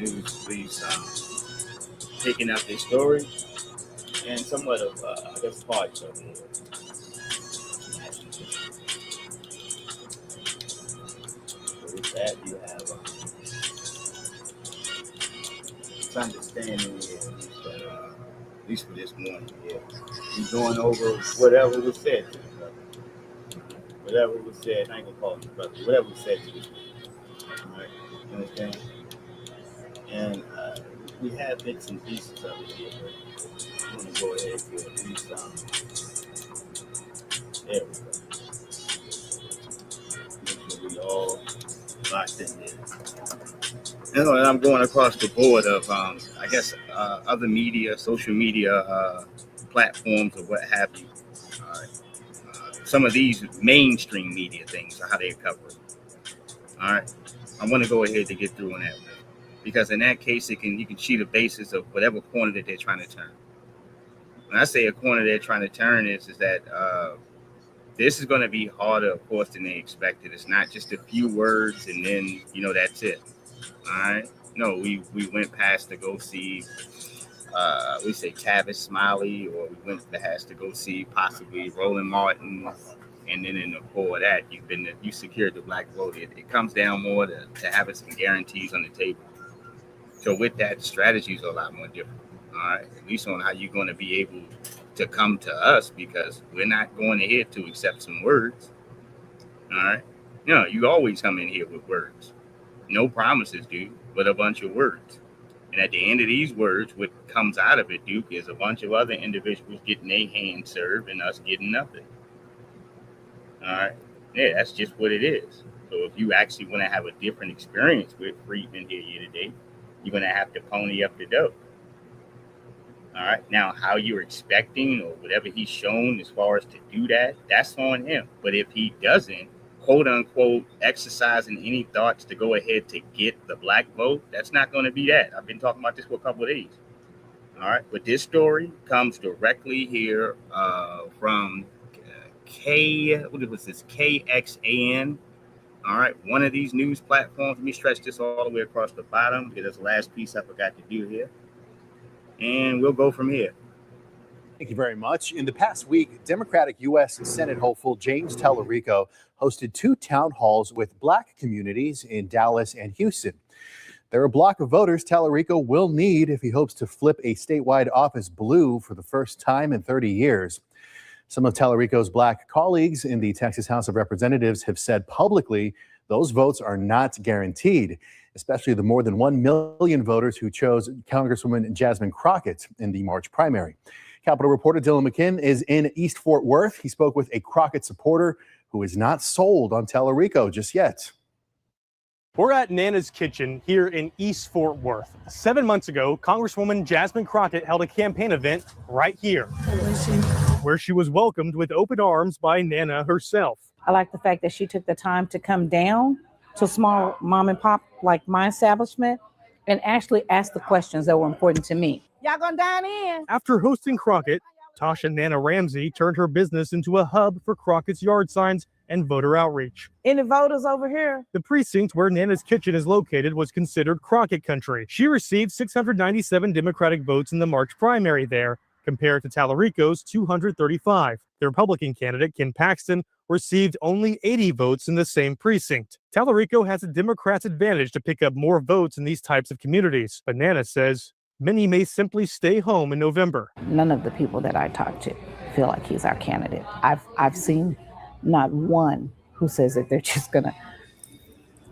news police picking up this story and somewhat of, I guess, parts of it. So with that, you have some understanding here, at least for this morning here. We're going over whatever was said to the brother. Whatever was said, I ain't gonna call him brother, whatever was said to this man. All right, you understand? And we have bits and pieces of it here, but I'm gonna go ahead to at least there we go. Make sure we all locked in there. And I'm going across the board of I guess other media, social media platforms or what have you. Some of these mainstream media things are how they cover it. All right, I want to go ahead to get through on that, because in that case, you can see the basis of whatever corner that they're trying to turn. When I say a corner they're trying to turn is that this is going to be harder, of course, than they expected. It's not just a few words and then that's it. All right, no, we went past to go see. We say Tavis Smiley, or we went past to go see possibly Roland Martin, and then in the core of that, you secured the black vote. It comes down more to having some guarantees on the table. So with that, strategies are a lot more different. All right, at least on how you're going to be able to come to us, because we're not going ahead to accept some words. All right, you always come in here with words, no promises, dude, but a bunch of words. And at the end of these words, what comes out of it, Duke, is a bunch of other individuals getting their hand served and us getting nothing. All right. Yeah, that's just what it is. So if you actually want to have a different experience with Friedman here today, you're going to have to pony up the dough. All right. Now, how you're expecting or whatever he's shown as far as to do that, that's on him. But if he doesn't, quote unquote, exercising any thoughts to go ahead to get the black vote, that's not going to be that. I've been talking about this for a couple of days. All right. But this story comes directly here from KXAN. All right. One of these news platforms. Let me stretch this all the way across the bottom, because that's the last piece I forgot to do here. And we'll go from here. Thank you very much. In the past week, Democratic U.S. Senate hopeful James Tallarico hosted 2 town halls with black communities in Dallas and Houston. They're a block of voters Tallarico will need if he hopes to flip a statewide office blue for the first time in 30 years. Some of Tallarico's black colleagues in the Texas House of Representatives have said publicly those votes are not guaranteed, especially the more than 1 million voters who chose Congresswoman Jasmine Crockett in the March primary. Capitol reporter Dylan McKinn is in East Fort Worth. He spoke with a Crockett supporter who is not sold on Tallarico just yet. We're at Nana's Kitchen here in East Fort Worth. 7 months ago, Congresswoman Jasmine Crockett held a campaign event right here, where she was welcomed with open arms by Nana herself. I like the fact that she took the time to come down to small mom and pop like my establishment and actually ask the questions that were important to me. Y'all gonna dine in? After hosting Crockett, Tasha Nana Ramsey turned her business into a hub for Crockett's yard signs and voter outreach. Any voters over here? The precinct where Nana's Kitchen is located was considered Crockett country. She received 697 Democratic votes in the March primary there, compared to Tallarico's 235. The Republican candidate, Ken Paxton, received only 80 votes in the same precinct. Tallarico has a Democrat's advantage to pick up more votes in these types of communities, but Nana says many may simply stay home in November. None of the people that I talk to feel like he's our candidate. I've seen not one who says that they're just gonna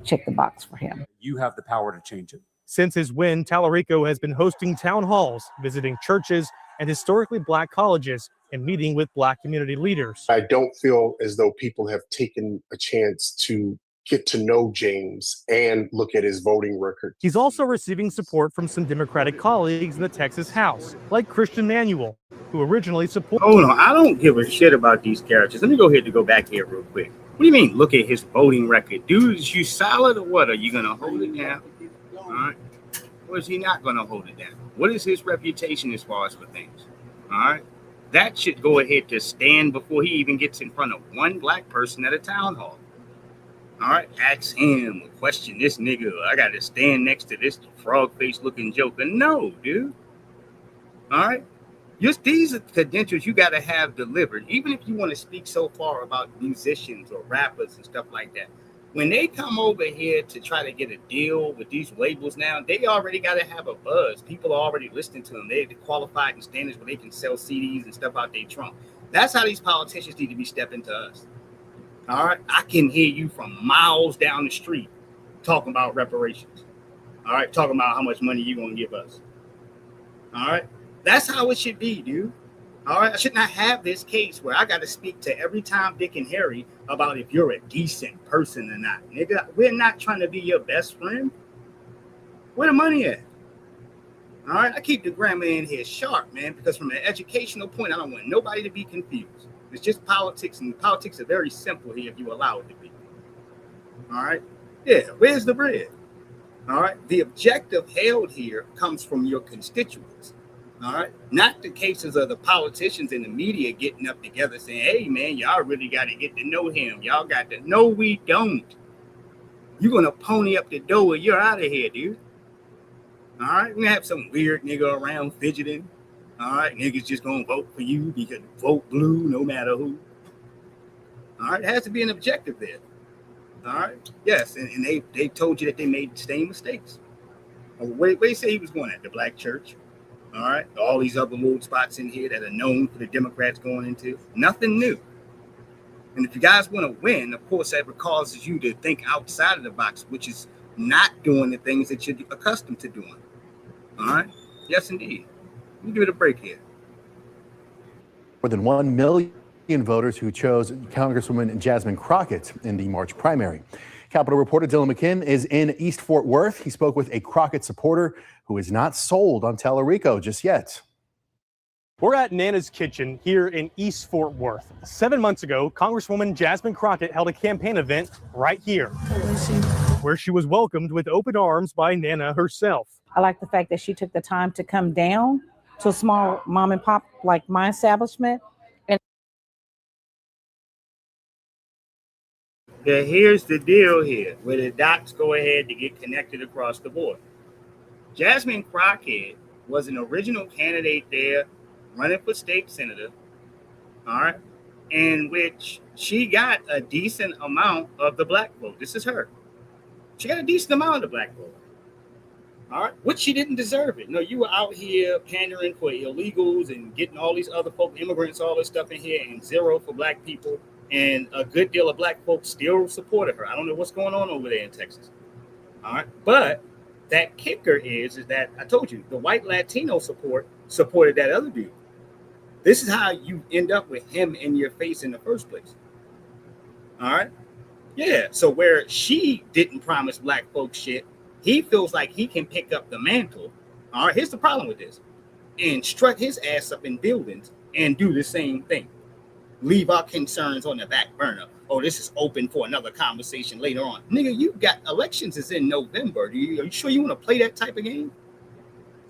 check the box for him. You have the power to change it. Since his win, Tallarico has been hosting town halls, visiting churches and historically black colleges, and meeting with black community leaders. I don't feel as though people have taken a chance to get to know James and look at his voting record. He's also receiving support from some Democratic colleagues in the Texas House, like Christian Manuel, who originally supported. Hold on, I don't give a shit about these characters. Let me go ahead and go back here real quick. What do you mean, look at his voting record? Dude, is you solid or what? Are you going to hold it down? All right. Or is he not going to hold it down? What is his reputation as far as for things? All right. That should go ahead to stand before he even gets in front of one black person at a town hall. All right, ask him, question this nigga. I got to stand next to this frog face looking joker. No, dude. All right. Just these are credentials you got to have delivered, even if you want to speak so far about musicians or rappers and stuff like that. When they come over here to try to get a deal with these labels now, they already got to have a buzz. People are already listening to them. They're qualified in standards where they can sell CDs and stuff out their trunk. That's how these politicians need to be stepping to us. All right. I can hear you from miles down the street talking about reparations. All right. Talking about how much money you're going to give us. All right. That's how it should be, dude. All right. I should not have this case where I got to speak to every Tom, Dick, and Harry about if you're a decent person or not. Nigga, we're not trying to be your best friend. Where the money at? All right. I keep the grammar in here sharp, man, because from an educational point, I don't want nobody to be confused. It's just politics, and politics are very simple here if you allow it to be. All right? Yeah, where's the bread? All right? The objective held here comes from your constituents. All right? Not the cases of the politicians and the media getting up together saying, hey, man, y'all really got to get to know him. Y'all got to. No, we don't. You're going to pony up the door. You're out of here, dude. All right? We're going to have some weird nigga around fidgeting. All right, niggas just gonna vote for you because vote blue no matter who. All right, it has to be an objective there. All right, yes, and they told you that they made the same mistakes. Where you say he was going at? The black church. All right, all these other little spots in here that are known for the Democrats going into. Nothing new. And if you guys want to win, of course, that causes you to think outside of the box, which is not doing the things that you're accustomed to doing. All right, yes, indeed. Let me give it a break here. More than 1 million voters who chose Congresswoman Jasmine Crockett in the March primary. Capitol reporter Dylan McKinn is in East Fort Worth. He spoke with a Crockett supporter who is not sold on Tallarico just yet. We're at Nana's Kitchen here in East Fort Worth. 7 months ago, Congresswoman Jasmine Crockett held a campaign event right here, where she was welcomed with open arms by Nana herself. I like the fact that she took the time to come down to a small mom and pop like my establishment. And here's the deal here, where the dots go ahead to get connected across the board. Jasmine Crockett was an original candidate there running for state senator, all right, in which she got a decent amount of the black vote. This is her. She got a decent amount of the black vote. All right, which she didn't deserve it. No, you were out here pandering for illegals and getting all these other folk, immigrants, all this stuff in here, and zero for black people. And a good deal of black folks still supported her. I don't know what's going on over there in Texas. All right, but that kicker is that I told you the white Latino supported that other dude. This is how you end up with him in your face in the first place. All right, yeah. So where she didn't promise black folks shit, he feels like he can pick up the mantle. All right, here's the problem with this. And strut his ass up in buildings and do the same thing. Leave our concerns on the back burner. Oh, this is open for another conversation later on. Nigga, you got elections is in November. Are you sure you want to play that type of game?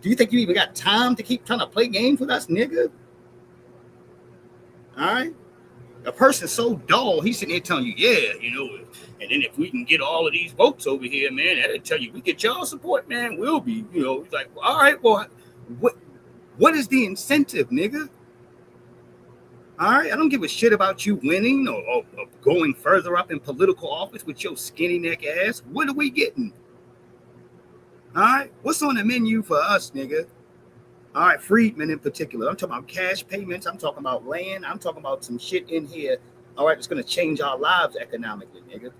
Do you think you even got time to keep trying to play games with us, nigga? All right? A person so dull, he's sitting here telling you, yeah, you know, and then if we can get all of these votes over here, man, that'll tell you we get y'all support, man, we'll be, you know, it's like, all right, well, what is the incentive, nigga? All right, I don't give a shit about you winning or going further up in political office with your skinny neck ass. What are we getting? All right, what's on the menu for us, nigga? All right, freedmen in particular. I'm talking about cash payments. I'm talking about land. I'm talking about some shit in here. All right, it's going to change our lives economically, nigga.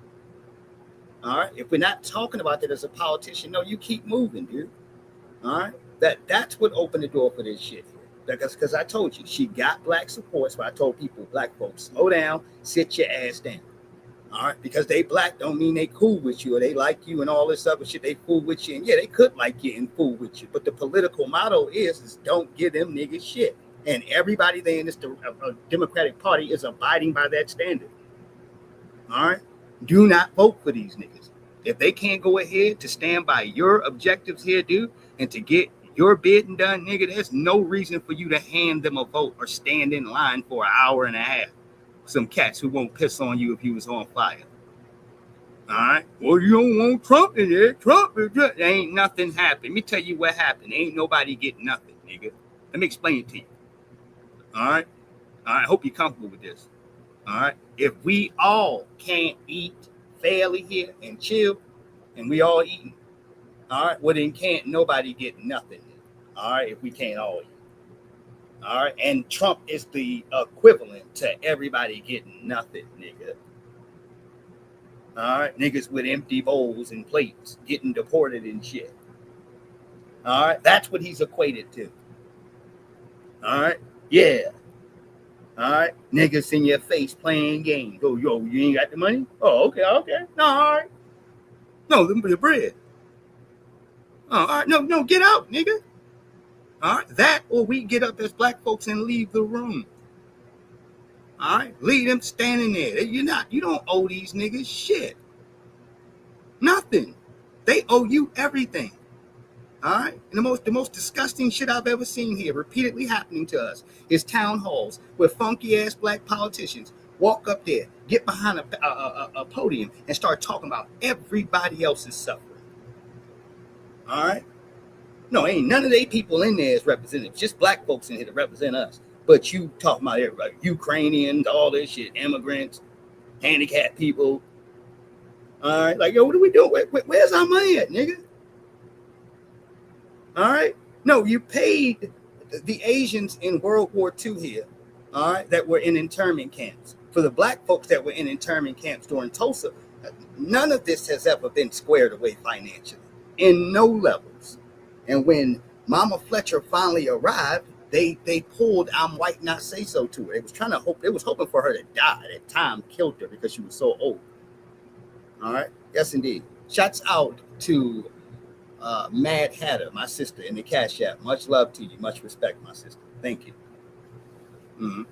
All right, if we're not talking about that as a politician, no, you keep moving, dude. All right, that's what opened the door for this shit. Because I told you, she got black support. So I told people, black folks, slow down, sit your ass down. All right, because they black don't mean they cool with you or they like you and all this other shit. They fool with you, and yeah, they could like you and fool with you. But the political motto is don't give them niggas shit. And everybody there in this Democratic Party is abiding by that standard. All right, do not vote for these niggas. If they can't go ahead to stand by your objectives here, dude, and to get your bidding done, nigga, there's no reason for you to hand them a vote or stand in line for an hour and a half. Some cats who won't piss on you if you was on fire. All right. Well, you don't want Trump in there. Trump is just, there ain't nothing happened. Let me tell you what happened. Ain't nobody getting nothing, nigga. Let me explain it to you. All right. I hope you're comfortable with this. All right. If we all can't eat fairly here and chill, and we all eating, all right, well then can't nobody get nothing. All right, if we can't all eat. All right, and Trump is the equivalent to everybody getting nothing, nigga. All right, niggas with empty bowls and plates getting deported and shit. All right, that's what he's equated to. All right, yeah. All right, niggas in your face playing games. Oh, yo, you ain't got the money? Oh, okay. No, all right. No, the bread. Oh, all right, no, get out, nigga. All right, that or we get up as black folks and leave the room. All right, leave them standing there. You don't owe these niggas shit. Nothing. They owe you everything. All right, and the most disgusting shit I've ever seen here, repeatedly happening to us, is town halls where funky ass black politicians walk up there, get behind a podium, and start talking about everybody else's suffering. All right. No, ain't none of they people in there as representatives. Just black folks in here to represent us. But you talking about everybody, Ukrainians, all this shit, immigrants, handicapped people. All right, like, yo, what are we doing? Where's our money at, nigga? All right. No, you paid the Asians in World War II here, all right, that were in internment camps. For the black folks that were in internment camps during Tulsa, none of this has ever been squared away financially in no levels. And when Mama Fletcher finally arrived, they pulled "I'm white, not say so" to her. They was hoping for her to die. That time killed her because she was so old. All right. Yes, indeed. Shouts out to Mad Hatter, my sister, in the Cash App. Much love to you. Much respect, my sister. Thank you. Mm-hmm.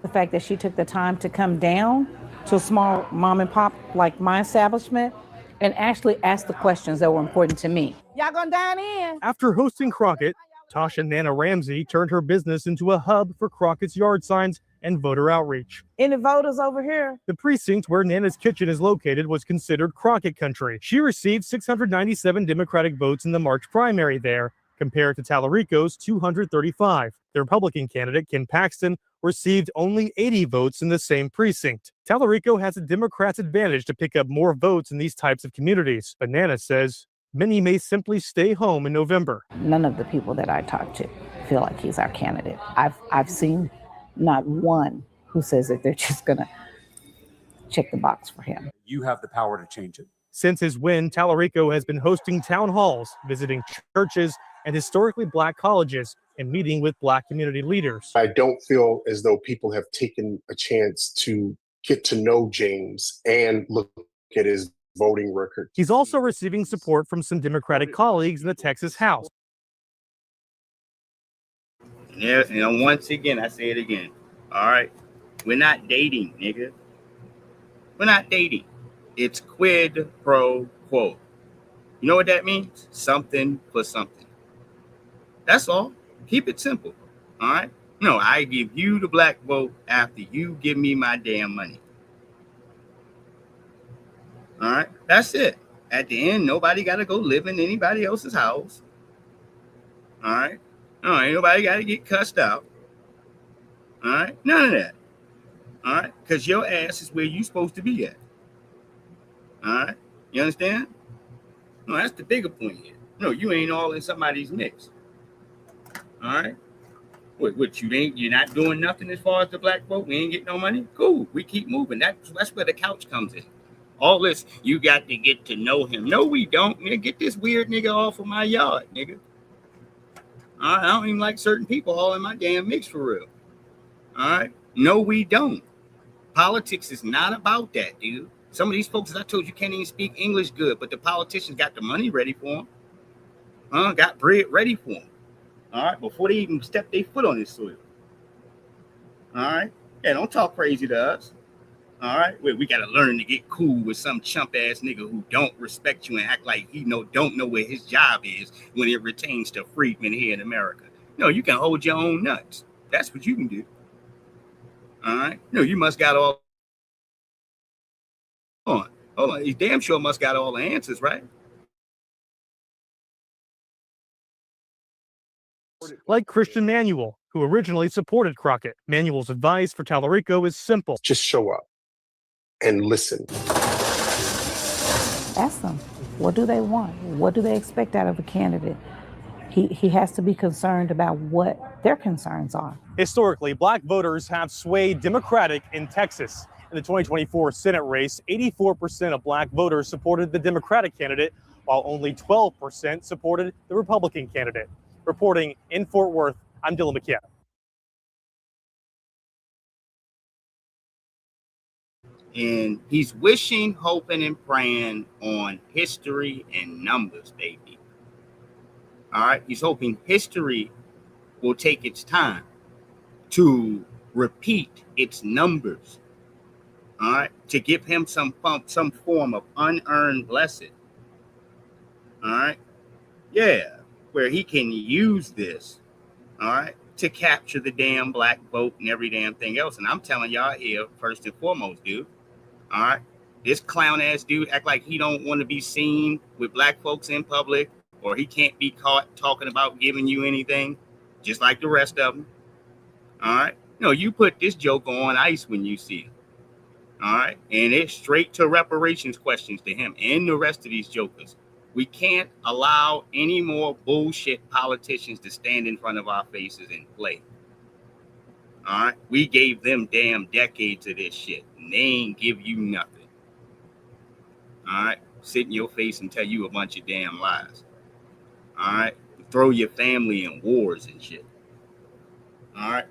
The fact that she took the time to come down to a small mom and pop like my establishment and actually ask the questions that were important to me. Y'all gonna dine in? After hosting Crockett, Tasha Nana Ramsey turned her business into a hub for Crockett's yard signs and voter outreach. Any voters over here? The precinct where Nana's kitchen is located was considered Crockett country. She received 697 Democratic votes in the March primary there, compared to Tallarico's 235. The Republican candidate, Ken Paxton, received only 80 votes in the same precinct. Tallarico has a Democrat's advantage to pick up more votes in these types of communities, but Nana says many may simply stay home in November. None of the people that I talk to feel like he's our candidate. I've seen not one who says that they're just gonna check the box for him. You have the power to change it. Since his win, Tallarico has been hosting town halls, visiting churches and historically black colleges, and meeting with black community leaders. I don't feel as though people have taken a chance to get to know James and look at his voting record. He's also receiving support from some Democratic colleagues in the Texas House. Yeah, and once again, I say it again. All right, we're not dating, nigga. We're not dating. It's quid pro quo. You know what that means? Something for something. That's all. Keep it simple. All right. No, I give you the black vote after you give me my damn money. All right. That's it. At the end, nobody got to go live in anybody else's house. All right. No, ain't nobody got to get cussed out. All right. None of that. All right. Because your ass is where you supposed to be at. All right. You understand? No, that's the bigger point here. No, you ain't all in somebody's mix. All right. What you're not doing nothing as far as the black vote? We ain't getting no money? Cool. We keep moving. That's where the couch comes in. All this, you got to get to know him. No, we don't. Nigga, get this weird nigga off of my yard, nigga. All right. I don't even like certain people all in my damn mix for real. All right. No, we don't. Politics is not about that, dude. Some of these folks, as I told you, can't even speak English good, but the politicians got the money ready for them. Got bread ready for them. All right, before they even step their foot on this soil. All right, yeah, don't talk crazy to us. All right, we got to learn to get cool with some chump ass nigga who don't respect you and act like he don't know where his job is when it pertains to freedmen here in America. No, you can hold your own nuts. That's what you can do. All right, no, you must got all Hold on, he damn sure must got all the answers, right? Like Christian Manuel, who originally supported Crockett. Manuel's advice for Tallarico is simple. Just show up and listen. Ask them, what do they want? What do they expect out of a candidate? He has to be concerned about what their concerns are. Historically, black voters have swayed Democratic in Texas. In the 2024 Senate race, 84% of black voters supported the Democratic candidate, while only 12% supported the Republican candidate. Reporting in Fort Worth, I'm Dylan McKenna. And he's wishing, hoping, and praying on history and numbers, baby. All right, he's hoping history will take its time to repeat its numbers. All right, to give him some form of unearned blessing. All right, yeah, where he can use this, all right, to capture the damn black vote and every damn thing else. And I'm telling y'all here, first and foremost, dude. All right, this clown ass dude act like he don't want to be seen with black folks in public, or he can't be caught talking about giving you anything, just like the rest of them. All right, no, you put this joke on ice when you see it. All right, and it's straight to reparations questions to him and the rest of these jokers. We can't allow any more bullshit politicians to stand in front of our faces and play. All right, we gave them damn decades of this shit, and they ain't give you nothing. All right, sit in your face and tell you a bunch of damn lies. All right, throw your family in wars and shit. All right.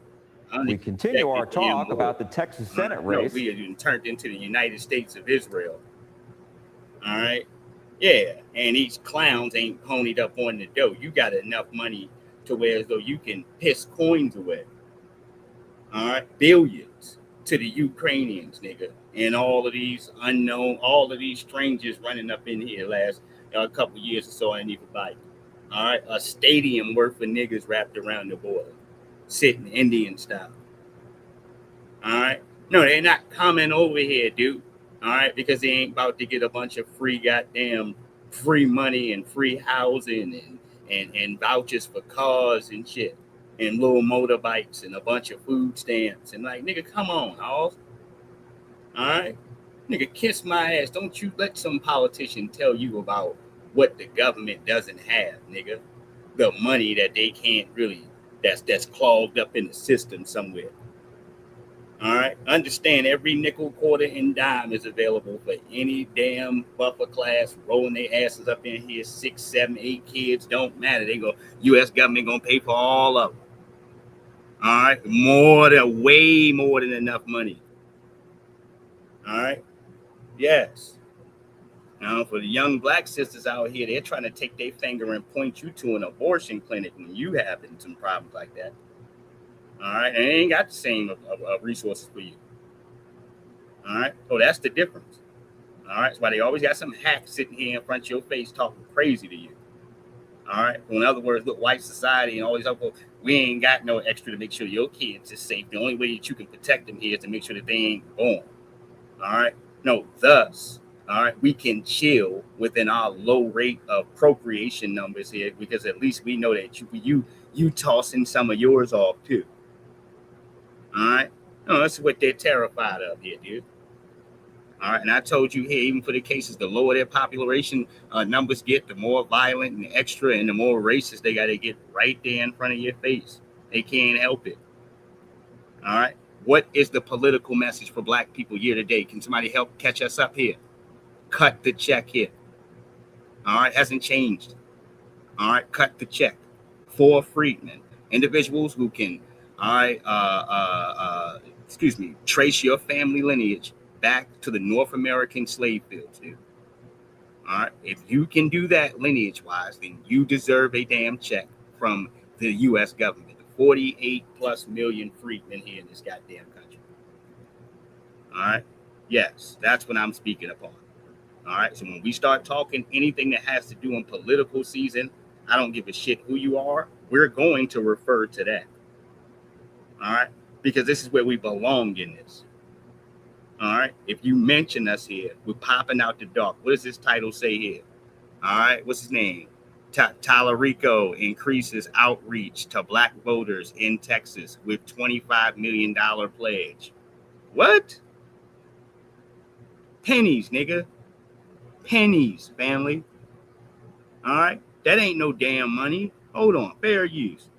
We continue our talk about the Texas Senate race. We have been turned into the United States of Israel. All right. Yeah. And these clowns ain't ponied up on the dough. You got enough money to where as though you can piss coins away. All right. Billions to the Ukrainians, nigga. And all of these unknown, all of these strangers running up in here last couple years or so underneath the Biden. All right. A stadium worth of niggas wrapped around the border. Sitting Indian style. All right. No, they're not coming over here, dude. All right, because they ain't about to get a bunch of free goddamn free money and free housing and vouchers for cars and shit and little motorbikes and a bunch of food stamps and like, nigga, come on, all right, nigga, kiss my ass. Don't you let some politician tell you about what the government doesn't have, nigga. The money that they can't really. That's clogged up in the system somewhere. All right. Understand every nickel, quarter, and dime is available for any damn buffer class rolling their asses up in here. 6, 7, 8 kids don't matter. They go, U.S. government gonna pay for all of them. All right. Way more than enough money. All right. Yes. Now, for the young black sisters out here, they're trying to take their finger and point you to an abortion clinic when you having some problems like that. All right, and they ain't got the same resources for you. All right, so that's the difference. All right, that's why they always got some hack sitting here in front of your face talking crazy to you. All right, so in other words, look, white society and all these other, we ain't got no extra to make sure your kids is safe. The only way that you can protect them here is to make sure that they ain't born. All right, no, thus. All right, we can chill within our low rate of procreation numbers here because at least we know that you tossing some of yours off too. All right, no, that's what they're terrified of here, dude. All right, and I told you here, even for the cases, the lower their population numbers get, the more violent and extra and the more racist they got to get right there in front of your face. They can't help it. All right, what is the political message for black people year to date? Can somebody help catch us up here? Cut the check here. All right, hasn't changed. All right, cut the check for freedmen, individuals who can, trace your family lineage back to the North American slave fields, dude. All right, if you can do that lineage-wise, then you deserve a damn check from the U.S. government. 48 plus million freedmen here in this goddamn country. All right, yes, that's what I'm speaking upon. All right, so when we start talking anything that has to do in political season, I don't give a shit who you are. We're going to refer to that. All right, because this is where we belong in this. All right. If you mention us here, we're popping out the dark. What does this title say here? All right. What's his name? Tallarico increases outreach to black voters in Texas with $25 million pledge. What? Pennies, nigga. Pennies, family. All right. That ain't no damn money. Hold on. Fair use.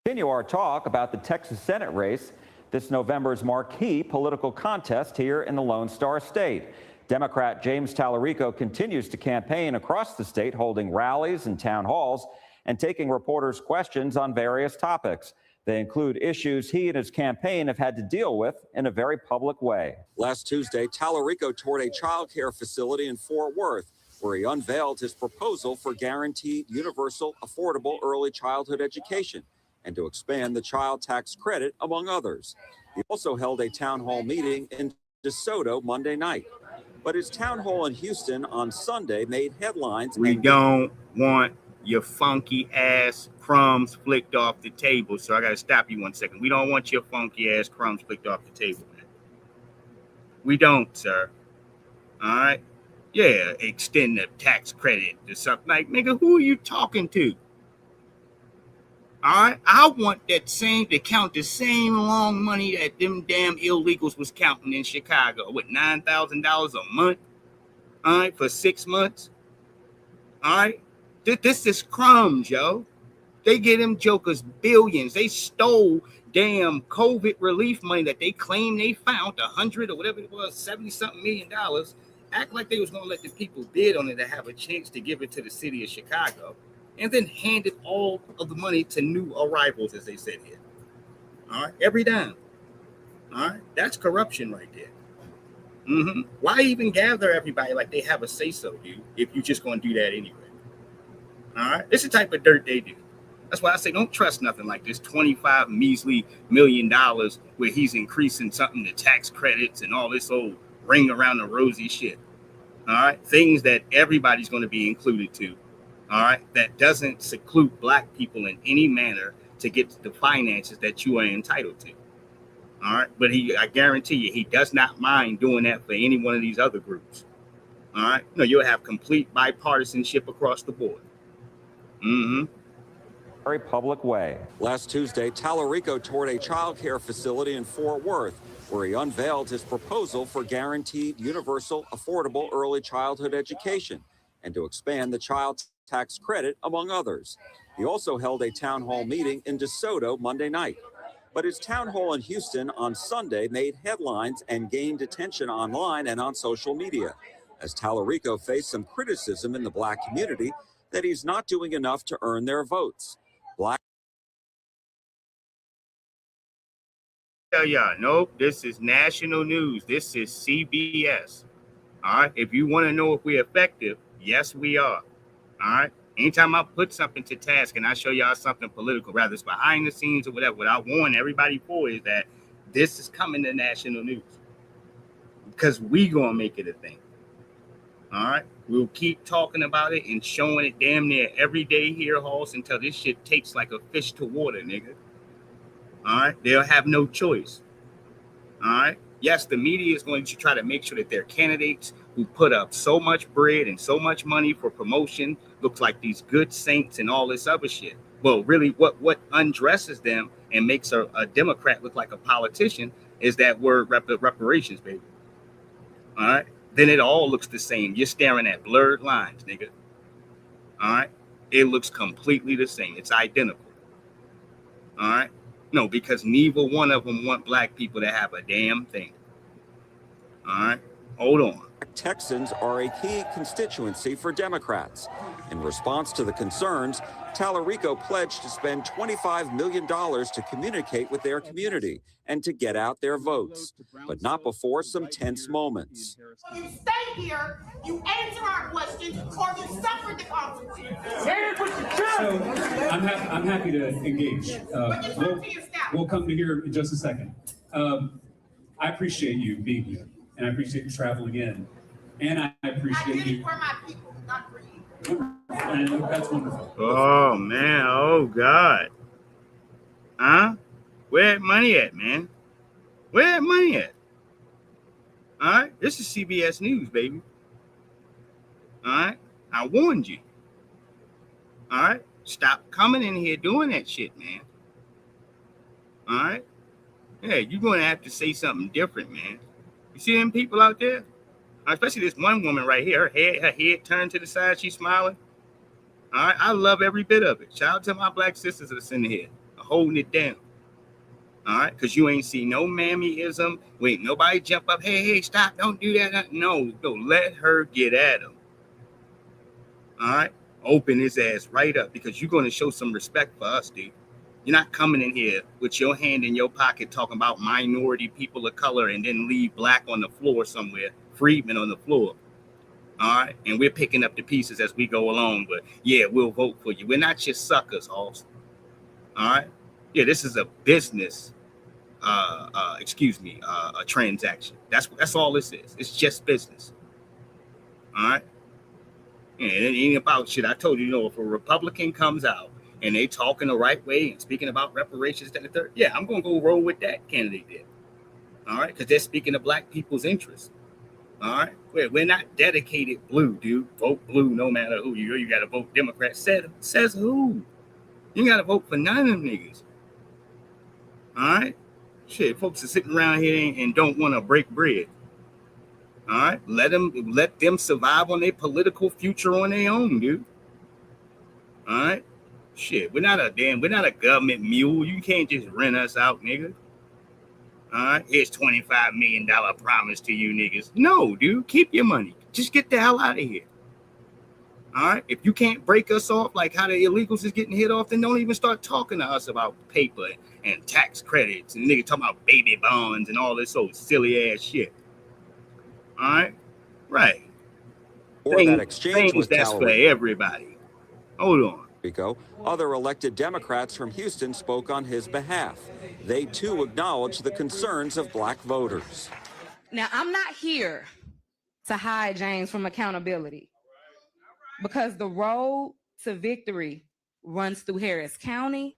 Continue our talk about the Texas Senate race, this November's marquee political contest here in the Lone Star State. Democrat James Tallarico continues to campaign across the state, holding rallies and town halls and taking reporters' questions on various topics. They include issues he and his campaign have had to deal with in a very public way. Last Tuesday, Tallarico toured a child care facility in Fort Worth, where he unveiled his proposal for guaranteed universal affordable early childhood education and to expand the child tax credit, among others. He also held a town hall meeting in DeSoto Monday night. But his town hall in Houston on Sunday made headlines. We don't want your funky ass crumbs flicked off the table. So I got to stop you 1 second. We don't want your funky ass crumbs flicked off the table, man. We don't, sir. All right? Yeah, extend the tax credit to something. Like, nigga, who are you talking to? All right, I want that same to count the same long money that them damn illegals was counting in Chicago with $9,000 a month. All right, for 6 months. All right, this is crumbs, yo. They get them jokers billions. They stole damn COVID relief money that they claim they found, 100 or whatever it was, 70-something $million. Act like they was gonna let the people bid on it to have a chance to give it to the city of Chicago. And then handed all of the money to new arrivals, as they said here. All right, every dime. All right, that's corruption right there. Why even gather everybody like they have a say-so, dude, if you're just going to do that anyway? All right, it's the type of dirt they do. That's why I say don't trust nothing like this $25 measly million where he's increasing something to tax credits and all this old ring around the rosy shit. All right, things that everybody's going to be included to. All right, that doesn't seclude black people in any manner to get the finances that you are entitled to. All right, but I guarantee you, he does not mind doing that for any one of these other groups. All right, no, you'll have complete bipartisanship across the board. Very public way. Last Tuesday, Tallarico toured a child care facility in Fort Worth, where he unveiled his proposal for guaranteed universal affordable early childhood education and to expand the child tax credit, among others. He also held a town hall meeting in DeSoto Monday night. But his town hall in Houston on Sunday made headlines and gained attention online and on social media, as Tallarico faced some criticism in the black community that he's not doing enough to earn their votes. Tell y'all, nope, this is national news. This is CBS. All right, if you want to know if we're effective, yes, we are. All right. Anytime I put something to task and I show y'all something political, whether it's behind the scenes or whatever, what I warn everybody for is that this is coming to national news because we gonna make it a thing. All right. We'll keep talking about it and showing it damn near every day here, Halls, until this shit takes like a fish to water, nigga. All right. They'll have no choice. All right. Yes, the media is going to try to make sure that their candidates who put up so much bread and so much money for promotion look like these good saints and all this other shit. Well, really, what undresses them and makes a Democrat look like a politician is that word reparations, baby. All right. Then it all looks the same. You're staring at blurred lines, nigga. All right. It looks completely the same. It's identical. All right. No, because neither one of them want black people to have a damn thing. All right. Hold on. Texans are a key constituency for Democrats. In response to the concerns, Tallarico pledged to spend $25 million to communicate with their community and to get out their votes, but not before some tense moments. You stay here, you answer our questions, or you suffer the consequences. So I'm happy to engage. We'll come to here in just a second. I appreciate you being here, and I appreciate you traveling in, and I appreciate you. For my people, not for you. And that's wonderful. Oh man, oh God. Huh? Where that money at, man? Where that money at? All right, this is CBS News, baby. All right, I warned you. All right, stop coming in here doing that shit, man. All right, yeah, you're gonna have to say something different, man. You see them people out there, especially this one woman right here. Her head turned to the side, she's smiling. All right, I love every bit of it. Shout out to my black sisters that's in here, holding it down. All right, because you ain't see no mammyism. Wait, nobody jump up. Hey, stop! Don't do that. No, let her get at him. All right, open his ass right up because you're going to show some respect for us, dude. You're not coming in here with your hand in your pocket talking about minority people of color and then leave black on the floor somewhere, freedmen on the floor. All right, and we're picking up the pieces as we go along. But yeah, we'll vote for you. We're not just suckers, Hoss. All right, yeah, this is a business. A transaction. That's all this is. It's just business. All right. And it ain't about shit. I told you, if a Republican comes out and they talking the right way and speaking about reparations, that and the third, yeah, I'm gonna go roll with that candidate there. All right, because they're speaking of black people's interests. All right, we're not dedicated blue, dude. Vote blue no matter who you got to vote Democrat. Says who? You got to vote for none of them niggas. All right. Shit, folks are sitting around here and don't want to break bread. All right, let them survive on their political future on their own, dude. All right, shit, we're not a government mule. You can't just rent us out, nigga. All right, here's $25 million promise to you niggas. No, dude, keep your money. Just get the hell out of here. All right, if you can't break us off like how the illegals is getting hit off, then don't even start talking to us about paper and tax credits and niggas talking about baby bonds and all this old silly ass shit. All right, right. Or that exchange with that's for everybody. Hold on. Rico, other elected Democrats from Houston spoke on his behalf. They too acknowledged the concerns of black voters. Now, I'm not here to hide James from accountability, because the road to victory runs through Harris County,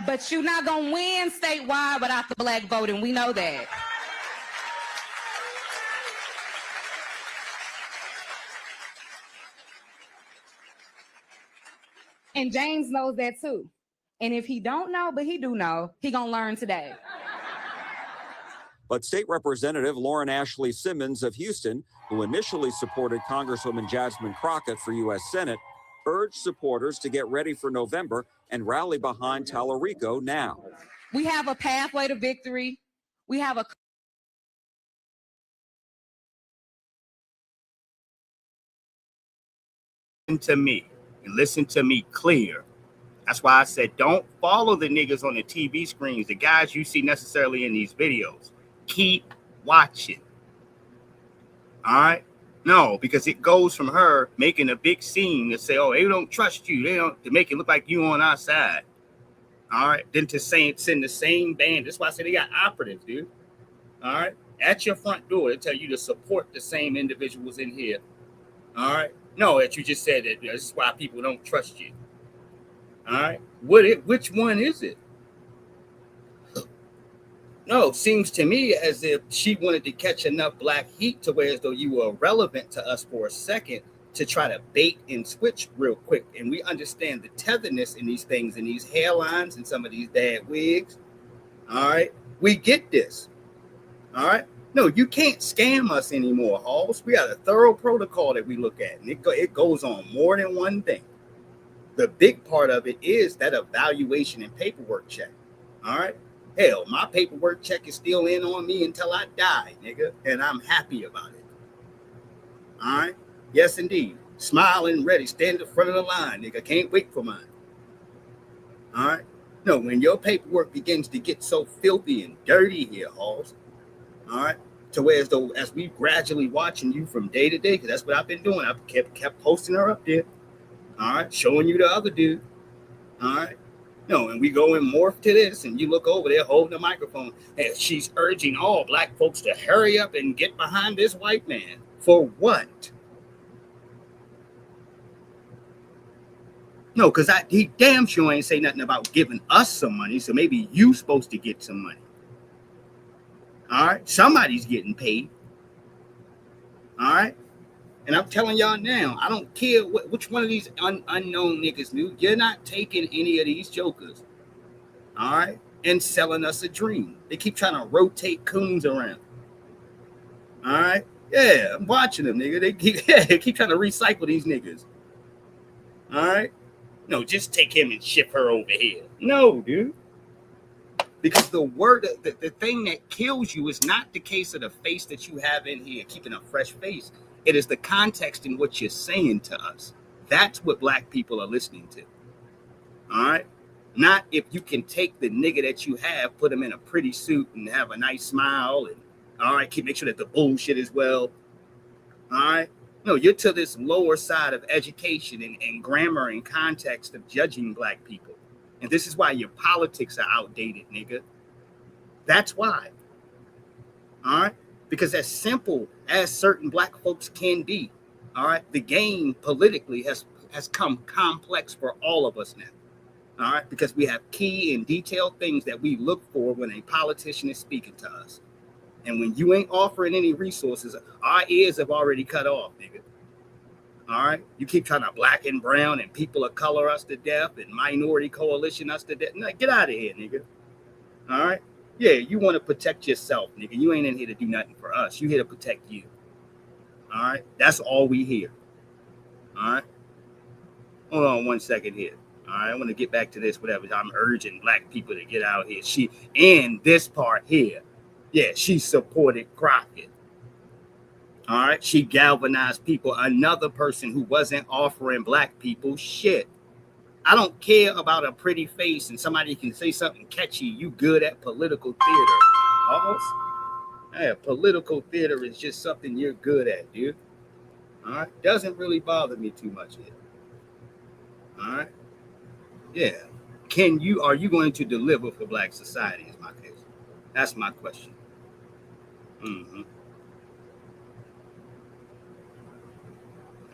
but you're not going to win statewide without the black vote, and we know that. And James knows that too. And if he don't know, but he do know, he going to learn today. But State Representative Lauren Ashley Simmons of Houston, who initially supported Congresswoman Jasmine Crockett for U.S. Senate, urged supporters to get ready for November and rally behind Tallarico now. We have a pathway to victory. We have a Listen to me clear. That's why I said don't follow the niggas on the TV screens, the guys you see necessarily in these videos. Keep watching. All right? No, because it goes from her making a big scene to say, oh, they don't trust you. They don't, to make it look like you on our side. All right? Then to send the same band. That's why I said they got operatives, dude. All right? At your front door, they tell you to support the same individuals in here. All right? No, that you just said that this is why people don't trust you. All right? Which one is it? No, seems to me as if she wanted to catch enough black heat to where as though you were relevant to us for a second to try to bait and switch real quick. And we understand the tetherness in these things, in these hairlines and some of these bad wigs. All right? We get this. All right? No, you can't scam us anymore, Halls. We got a thorough protocol that we look at, and it goes on more than one thing. The big part of it is that evaluation and paperwork check. All right? Hell, my paperwork check is still in on me until I die, nigga, and I'm happy about it. All right? Yes, indeed. Smiling, ready, stand in front of the line, nigga. Can't wait for mine. All right? No, when your paperwork begins to get so filthy and dirty here, Halls, all right, to where as we gradually watching you from day to day, because that's what I've been doing. I've kept posting her up there, all right, showing you the other dude, all right. No, and we go and morph to this, and you look over there holding the microphone, and she's urging all black folks to hurry up and get behind this white man. For what? No, because he damn sure ain't say nothing about giving us some money, so maybe you supposed to get some money. All right, somebody's getting paid. All right, and I'm telling y'all now, I don't care which one of these unknown niggas knew. You're not taking any of these jokers, all right, and selling us a dream. They keep trying to rotate coons around. All right, yeah, I'm watching them, nigga. They keep trying to recycle these niggas. All right, no, just take him and ship her over here. No, dude. Because the thing that kills you is not the case of the face that you have in here, keeping a fresh face. It is the context in what you're saying to us. That's what black people are listening to. All right? Not if you can take the nigga that you have, put him in a pretty suit and have a nice smile and, all right, make sure that the bullshit is well. All right? No, you're to this lower side of education and grammar and context of judging black people. And this is why your politics are outdated, nigga. That's why. All right? Because as simple as certain black folks can be, all right, the game politically has come complex for all of us now. All right? Because we have key and detailed things that we look for when a politician is speaking to us. And when you ain't offering any resources, our ears have already cut off, nigga. All right, you keep trying to black and brown and people of color us to death and minority coalition us to death. No, get out of here, nigga. All right, yeah, you want to protect yourself, nigga. You ain't in here to do nothing for us. You here to protect you. All right, that's all we hear. All right, hold on 1 second here. All right, I want to get back to this. Whatever, I'm urging black people to get out here. She in this part here, yeah, she supported Crockett. All right, she galvanized people. Another person who wasn't offering black people shit. I don't care about a pretty face and somebody can say something catchy. You good at political theater. Almost. Yeah, political theater is just something you're good at, dude. All right, doesn't really bother me too much yet. All right, yeah. Are you going to deliver for black society? Is my case. That's my question. Mm-hmm.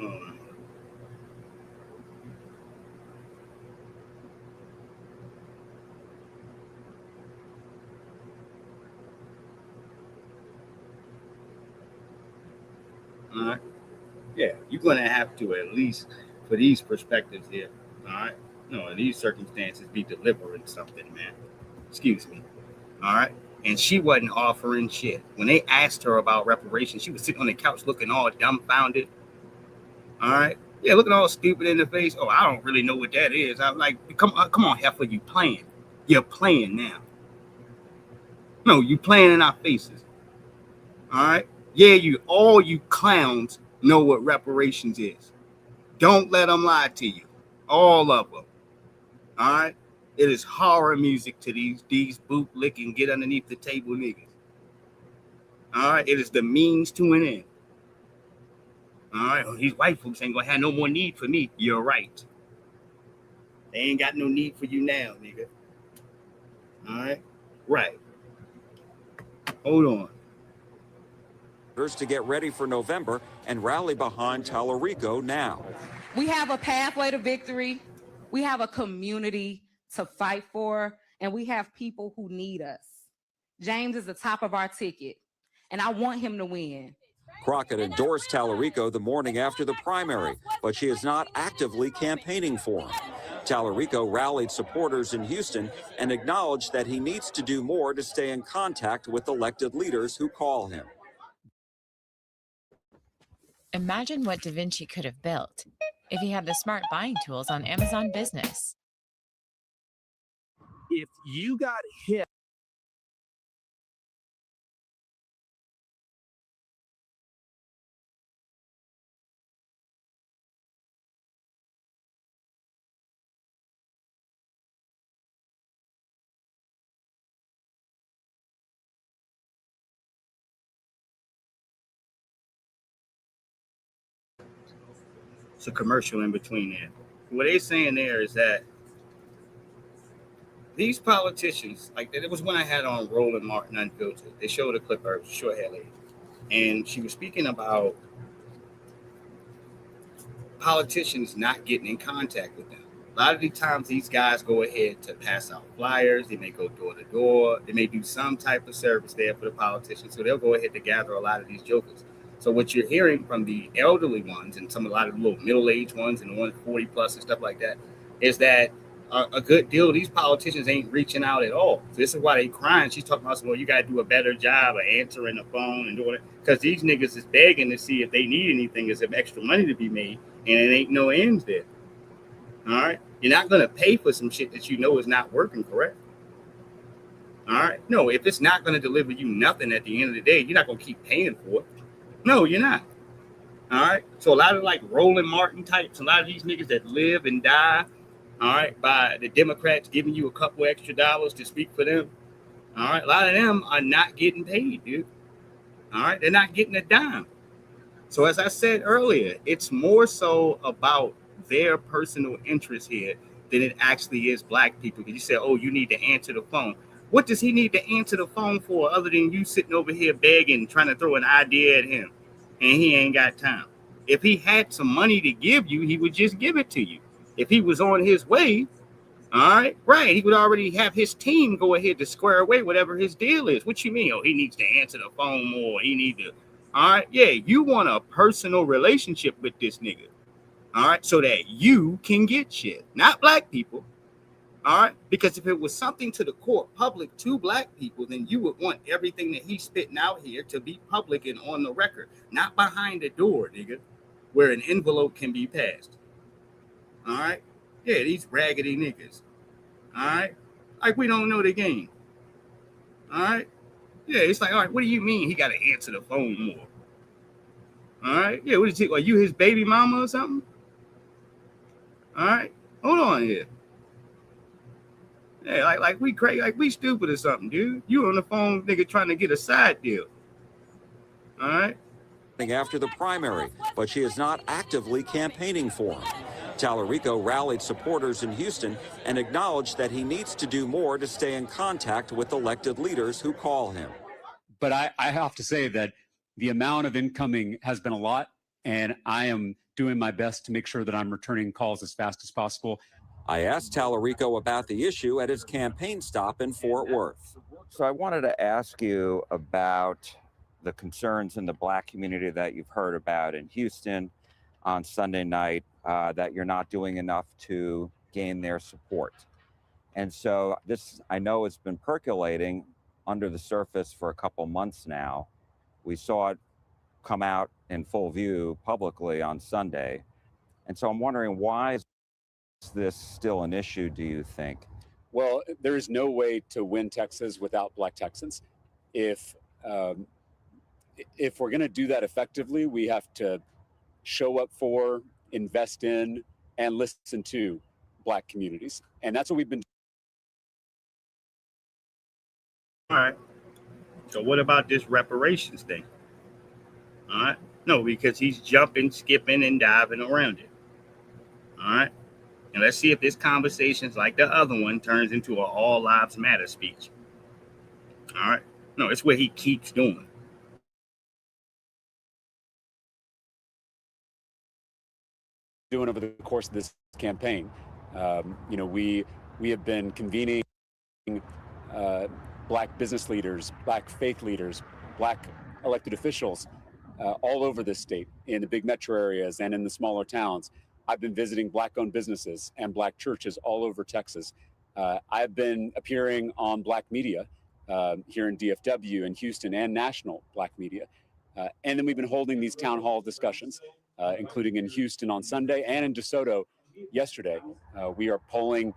All right. All right. Yeah, you're going to have to, at least for these perspectives here, all right? No, in these circumstances, be delivering something, man. Excuse me. All right. And she wasn't offering shit. When they asked her about reparations, she was sitting on the couch looking all dumbfounded. All right. Yeah, looking all stupid in the face. Oh, I don't really know what that is. I'm like, come on, heifer, you playing. You're playing now. No, you playing in our faces. All right. Yeah, all you clowns know what reparations is. Don't let them lie to you. All of them. All right. It is horror music to these boot licking, get underneath the table niggas. All right. It is the means to an end. All right. Oh, these white folks ain't gonna have no more need for me. You're right. They ain't got no need for you now, nigga. All right. Right. Hold on. To get ready for November and rally behind Tallarico now. We have a pathway to victory. We have a community to fight for, and we have people who need us. James is the top of our ticket, and I want him to win. Crockett endorsed Tallarico the morning after the primary, but she is not actively campaigning for him. Tallarico rallied supporters in Houston and acknowledged that he needs to do more to stay in contact with elected leaders who call him. Imagine what Da Vinci could have built if he had the smart buying tools on Amazon Business. If you got hit It's a commercial in between there. What they're saying there is that these politicians, like it was when I had on Roland Martin Unfiltered. They showed a clip of her, short hair lady, and she was speaking about politicians not getting in contact with them. A lot of the times these guys go ahead to pass out flyers. They may go door to door. They may do some type of service there for the politicians. So they'll go ahead to gather a lot of these jokers. So what you're hearing from the elderly ones and a lot of the little middle-aged ones and the ones 40 plus and stuff like that is that a good deal of these politicians ain't reaching out at all. So this is why they crying. She's talking about, well, you got to do a better job of answering the phone and doing it. Because these niggas is begging to see if they need anything, is if extra money to be made. And it ain't no ends there. All right. You're not going to pay for some shit that you know is not working correct. All right. No, if it's not going to deliver you nothing at the end of the day, you're not going to keep paying for it. No, you're not. All right. So a lot of like Roland Martin types, a lot of these niggas that live and die, all right, by the Democrats giving you a couple extra dollars to speak for them. All right. A lot of them are not getting paid, dude. All right. They're not getting a dime. So as I said earlier, it's more so about their personal interest here than it actually is black people. Because you said, oh, you need to answer the phone. What does he need to answer the phone for other than you sitting over here begging, trying to throw an idea at him? And he ain't got time. If he had some money to give you, he would just give it to you. If he was on his way, all right, right, he would already have his team go ahead to square away whatever his deal is. What you mean? Oh, he needs to answer the phone more. He need to. All right, yeah, you want a personal relationship with this nigga. All right, so that you can get shit, not black people. All right, because if it was something to the court public to black people, then you would want everything that he's spitting out here to be public and on the record, not behind the door, nigga, where an envelope can be passed. All right, yeah, these raggedy niggas. All right, like we don't know the game. All right, yeah, it's like, all right, what do you mean he got to answer the phone more? All right, yeah, what is it? Are you his baby mama or something? All right, hold on here. Yeah, like we crazy, like we stupid or something, dude. You on the phone, nigga, trying to get a side deal. All right. After the primary, but she is not actively campaigning for him. Tallarico rallied supporters in Houston and acknowledged that he needs to do more to stay in contact with elected leaders who call him. But I have to say that the amount of incoming has been a lot, and I am doing my best to make sure that I'm returning calls as fast as possible. I asked Tallarico about the issue at his campaign stop in Fort Worth. So I wanted to ask you about the concerns in the black community that you've heard about in Houston on Sunday night, that you're not doing enough to gain their support. And so this, I know, has been percolating under the surface for a couple months now. We saw it come out in full view publicly on Sunday. And so I'm wondering, why is this still an issue, do you think? Well, there is no way to win Texas without black Texans. If we're going to do that effectively, we have to show up for, invest in, and listen to black communities. And that's what we've been doing. All right. So what about this reparations thing? All right. No, because he's jumping, skipping, and diving around it. All right. And let's see if this conversation's like the other one turns into an all lives matter speech. All right. No, it's what he keeps doing. Doing over the course of this campaign. We have been convening black business leaders, black faith leaders, black elected officials all over this state, in the big metro areas and in the smaller towns. I've been visiting black-owned businesses and black churches all over Texas. I've been appearing on black media here in DFW and Houston, and national black media. And then we've been holding these town hall discussions, including in Houston on Sunday and in DeSoto yesterday. We are polling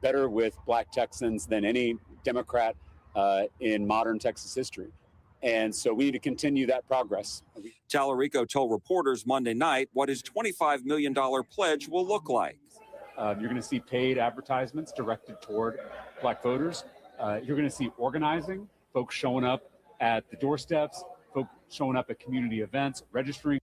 better with black Texans than any Democrat in modern Texas history. And so we need to continue that progress. Tallarico told reporters Monday night what his $25 million pledge will look like. You're going to see paid advertisements directed toward black voters. You're going to see organizing, folks showing up at the doorsteps, folks showing up at community events, registering.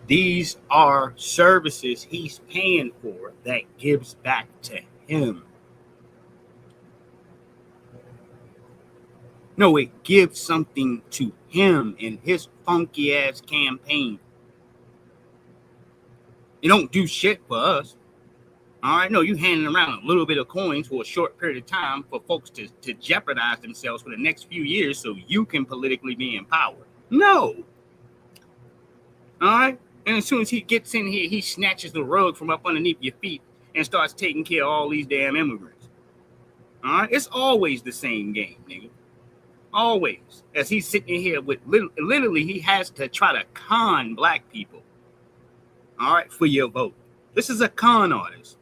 These are services he's paying for that gives back to him. No, it gives something to him in his funky ass campaign. You don't do shit for us. All right, no, you handing around a little bit of coins for a short period of time for folks to jeopardize themselves for the next few years so you can politically be in power. No. All right, and as soon as he gets in here, he snatches the rug from up underneath your feet and starts taking care of all these damn immigrants. All right, it's always the same game, nigga. Always. As he's sitting here with literally, he has to try to con black people. All right, for your vote. This is a con artist.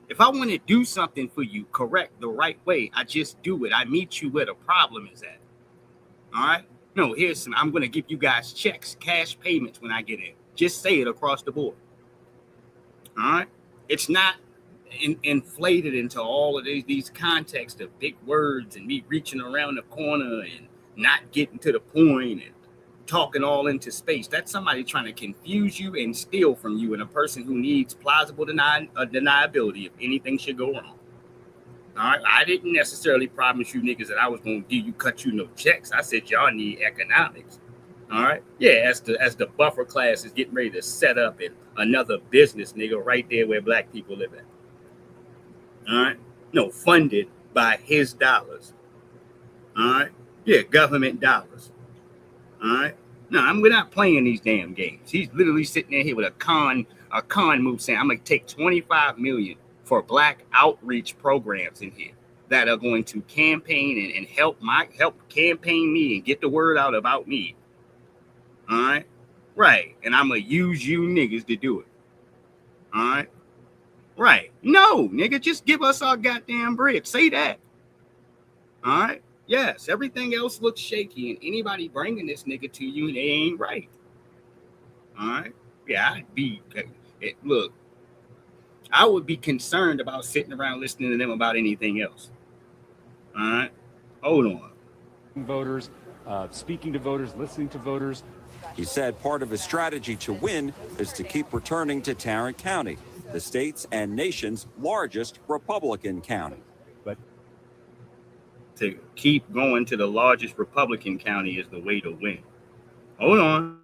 If I want to do something for you correct, the right way, I just do it. I meet you where the problem is at. All right? No, here's some. I'm going to give you guys checks, cash payments when I get in. Just say it across the board. All right? It's not inflated into all of these contexts of big words and me reaching around the corner and not getting to the point and talking all into space. That's somebody trying to confuse you and steal from you, and a person who needs plausible deniability if anything should go wrong. All right, I didn't necessarily promise you niggas that I was going to cut you no checks. I said y'all need economics. All right, yeah, as the buffer class is getting ready to set up in another business, nigga, right there where black people live at. All right, no, funded by his dollars. All right, yeah, government dollars. All right. No, we're not playing these damn games. He's literally sitting there here with a con move saying, I'm going to take $25 million for black outreach programs in here that are going to campaign and help campaign me and get the word out about me. All right. Right. And I'm going to use you niggas to do it. All right. Right. No, nigga, just give us our goddamn bread. Say that. All right. Yes, everything else looks shaky, and anybody bringing this nigga to you, they ain't right. All right? Yeah, look, I would be concerned about sitting around listening to them about anything else. All right? Hold on. Voters, speaking to voters, listening to voters. He said part of his strategy to win is to keep returning to Tarrant County, the state's and nation's largest Republican county. But to keep going to the largest Republican county is the way to win. Hold on.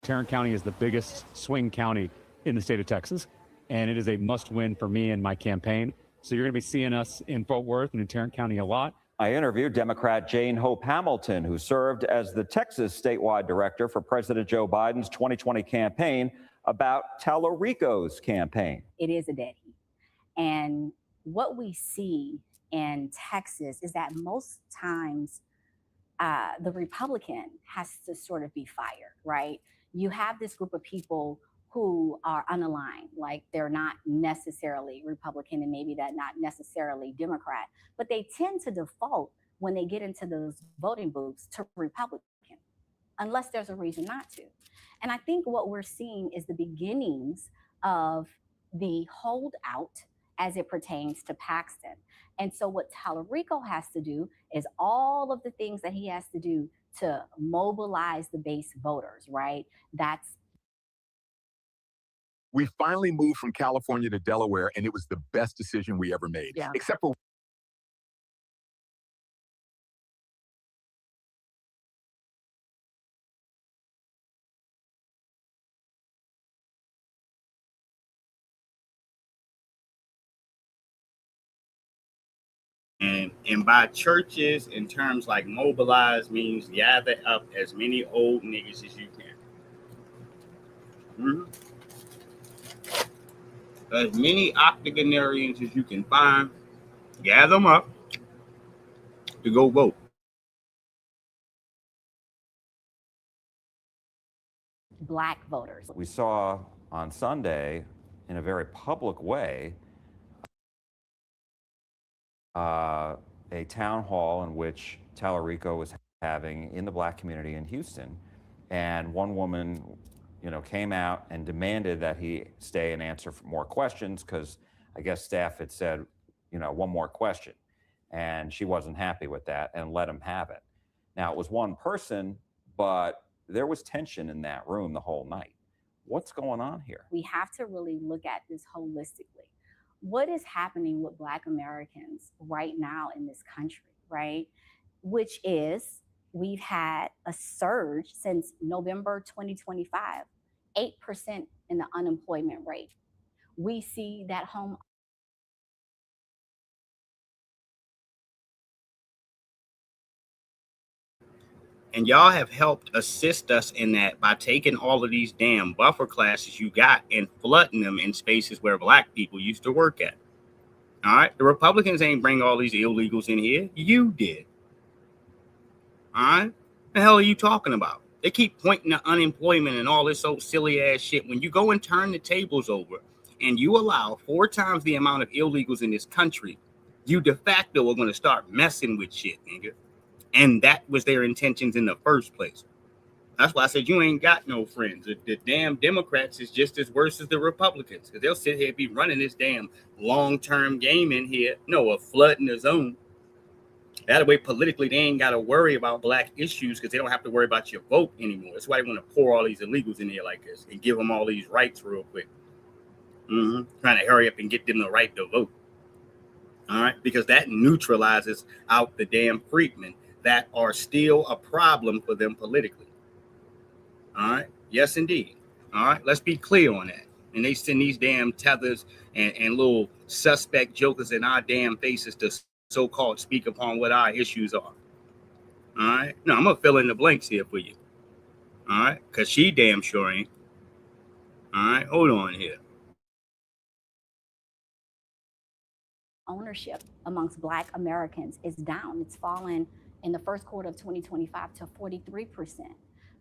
Tarrant County is the biggest swing county in the state of Texas, and it is a must-win for me and my campaign. So you're going to be seeing us in Fort Worth and in Tarrant County a lot. I interviewed Democrat Jane Hope Hamilton, who served as the Texas statewide director for President Joe Biden's 2020 campaign, about Tallarico's campaign. It is a dead heat. And what we see in Texas is that most times the Republican has to sort of be fired, right? You have this group of people who are unaligned, like they're not necessarily Republican and maybe that not necessarily Democrat, but they tend to default when they get into those voting booths to Republican, unless there's a reason not to. And I think what we're seeing is the beginnings of the holdout as it pertains to Paxton. And so what Tallarico has to do is all of the things that he has to do to mobilize the base voters, right? We finally moved from California to Delaware, and it was the best decision we ever made. Yeah. Except for And by churches, in terms like mobilize, means gather up as many old niggas as you can. As many octogenarians as you can find, gather them up to go vote. Black voters. We saw on Sunday, in a very public way, a town hall in which Tallarico was having in the black community in Houston. And one woman, came out and demanded that he stay and answer for more questions because I guess staff had said, one more question. And she wasn't happy with that and let him have it. Now, it was one person, but there was tension in that room the whole night. What's going on here? We have to really look at this holistically. What is happening with Black Americans right now in this country, right? Which is, we've had a surge since November 2025, 8% in the unemployment rate. We see that home And y'all have helped assist us in that by taking all of these damn buffer classes you got and flooding them in spaces where Black people used to work at. All right? The Republicans ain't bring all these illegals in here. You did. All right? The hell are you talking about? They keep pointing to unemployment and all this old silly ass shit. When you go and turn the tables over and you allow 4 times the amount of illegals in this country, you de facto are going to start messing with shit, nigga. And that was their intentions in the first place. That's why I said you ain't got no friends. The damn Democrats is just as worse as the Republicans, because they'll sit here and be running this damn long-term game in here. No, a flood in the zone. That way, politically, they ain't got to worry about Black issues because they don't have to worry about your vote anymore. That's why they want to pour all these illegals in here like this and give them all these rights real quick. Trying to hurry up and get them the right to vote. All right, because that neutralizes out the damn freakmen that are still a problem for them politically. All right. Yes, indeed. All right. Let's be clear on that. And they send these damn tethers and little suspect jokers in our damn faces to so-called speak upon what our issues are. All right. No, I'm going to fill in the blanks here for you. All right. Because she damn sure ain't. All right. Hold on here. ownership amongst Black Americans is down. It's fallen in the first quarter of 2025 to 43%.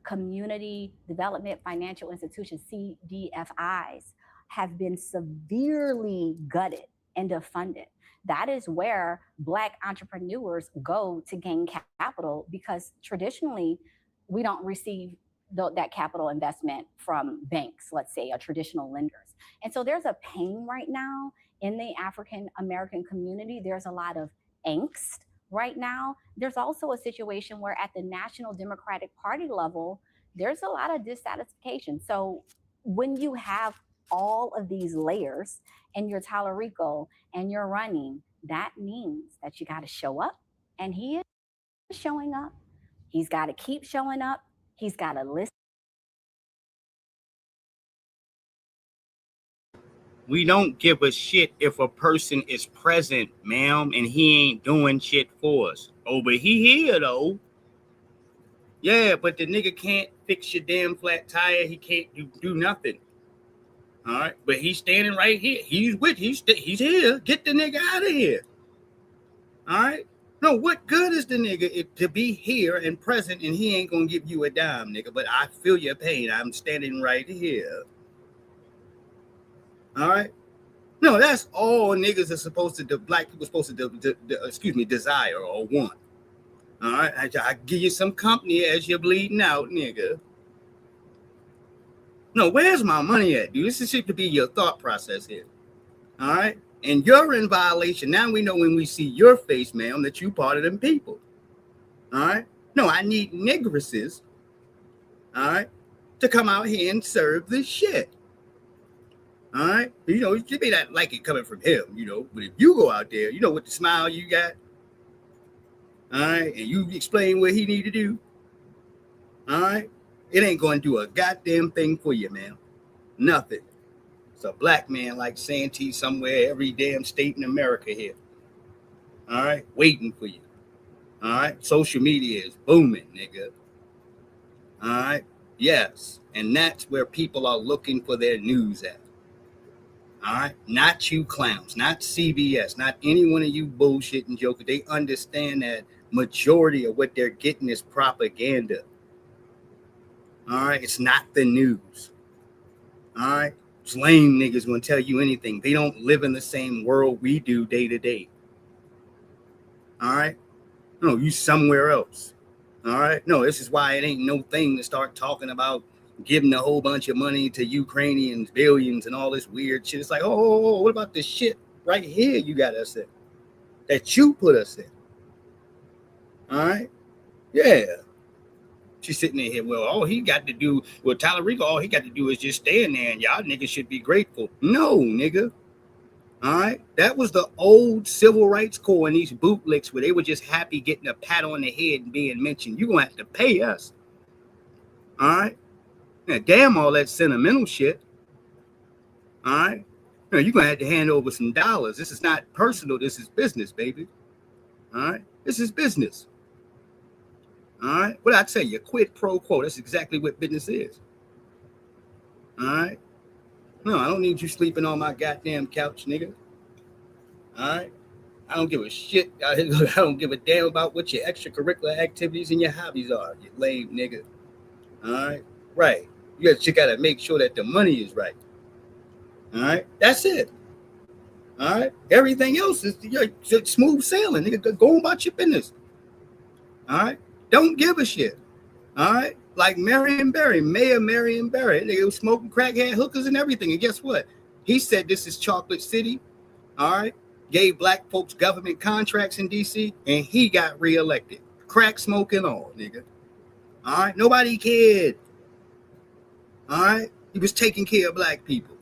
Community development financial institutions, CDFIs, have been severely gutted and defunded. That is where Black entrepreneurs go to gain capital, because traditionally we don't receive that capital investment from banks, let's say, or traditional lenders. And so there's a pain right now in the African American community. There's a lot of angst right now. There's also a situation where at the National Democratic Party level, there's a lot of dissatisfaction. So when you have all of these layers and you're Tallarico and you're running, that means that you got to show up. And he is showing up. He's got to keep showing up. He's got to listen. We don't give a shit if a person is present, ma'am, and he ain't doing shit for us. Oh, but he here, though. Yeah, but the nigga can't fix your damn flat tire. He can't do nothing. All right, but he's standing right here. He's here. Get the nigga out of here. All right. No, what good is the nigga to be here and present and he ain't gonna give you a dime, nigga? But I feel your pain. I'm standing right here. All right. No, that's all niggas are supposed to do. Black people are supposed to desire or want. All right. I give you some company as you're bleeding out, nigga. No, where's my money at, dude? This should be your thought process here. All right. And you're in violation. Now we know when we see your face, ma'am, that you part of them people. All right. No, I need nigresses, all right, to come out here and serve this shit. All right. You know, you may not like it coming from him, you know, but if you go out there, you know, with the smile you got, all right, and you explain what he need to do, all right, it ain't going to do a goddamn thing for you, man. Nothing. It's a black man like Santee somewhere, every damn state in America here. All right, waiting for you. All right, social media is booming, nigga. All right, yes, and that's where people are looking for their news at. All right, not you clowns, not CBS, not any one of you bullshitting jokers. They understand that majority of what they're getting is propaganda. All right, it's not the news. All right, it's lame niggas gonna tell you anything. They don't live in the same world we do day to day. All right, no, you somewhere else. All right, no, this is why it ain't no thing to start talking about giving a whole bunch of money to Ukrainians, billions, and all this weird shit. It's like, oh, what about this shit right here you got us in, that you put us in? All right, yeah. She's sitting in here, well, all he got to do, well, Tallarico, all he got to do is just stand there and y'all niggas should be grateful. No, nigga. All right. That was the old civil rights corps and these bootlicks where they were just happy getting a pat on the head and being mentioned. You're going to have to pay us. All right. Now, damn all that sentimental shit. All right. Now, you're going to have to hand over some dollars. This is not personal. This is business, baby. All right. This is business. All right. What I tell you, quid pro quo. That's exactly what business is. All right. No, I don't need you sleeping on my goddamn couch, nigga. All right. I don't give a shit. I don't give a damn about what your extracurricular activities and your hobbies are, you lame nigga. All right. Right. You got to make sure that the money is right. All right. That's it. All right. Everything else is smooth sailing, nigga. Go about your business. All right. Don't give a shit. All right. Like Marion Barry, Mayor Marion Barry. They was smoking crack, had hookers and everything. And guess what? He said this is Chocolate City. All right. Gave black folks government contracts in D.C. and he got reelected. Crack smoking all, nigga. All right. Nobody cared. All right. He was taking care of black people.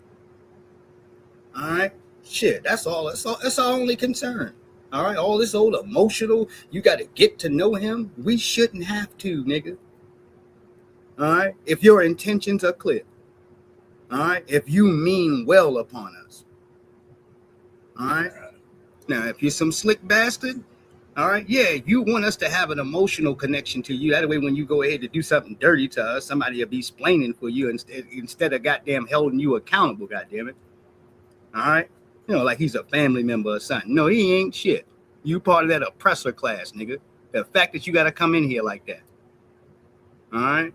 All right. Shit. That's all. That's our only concern. All right. All this old emotional, you got to get to know him. We shouldn't have to, nigga. All right. If your intentions are clear. All right. If you mean well upon us. All right. Now, if you're some slick bastard, all right, yeah, you want us to have an emotional connection to you. That way, when you go ahead to do something dirty to us, somebody will be splaining for you instead of goddamn holding you accountable, goddamn it. All right. You know, like he's a family member or something. No, he ain't shit. You part of that oppressor class, nigga. The fact that you got to come in here like that. All right.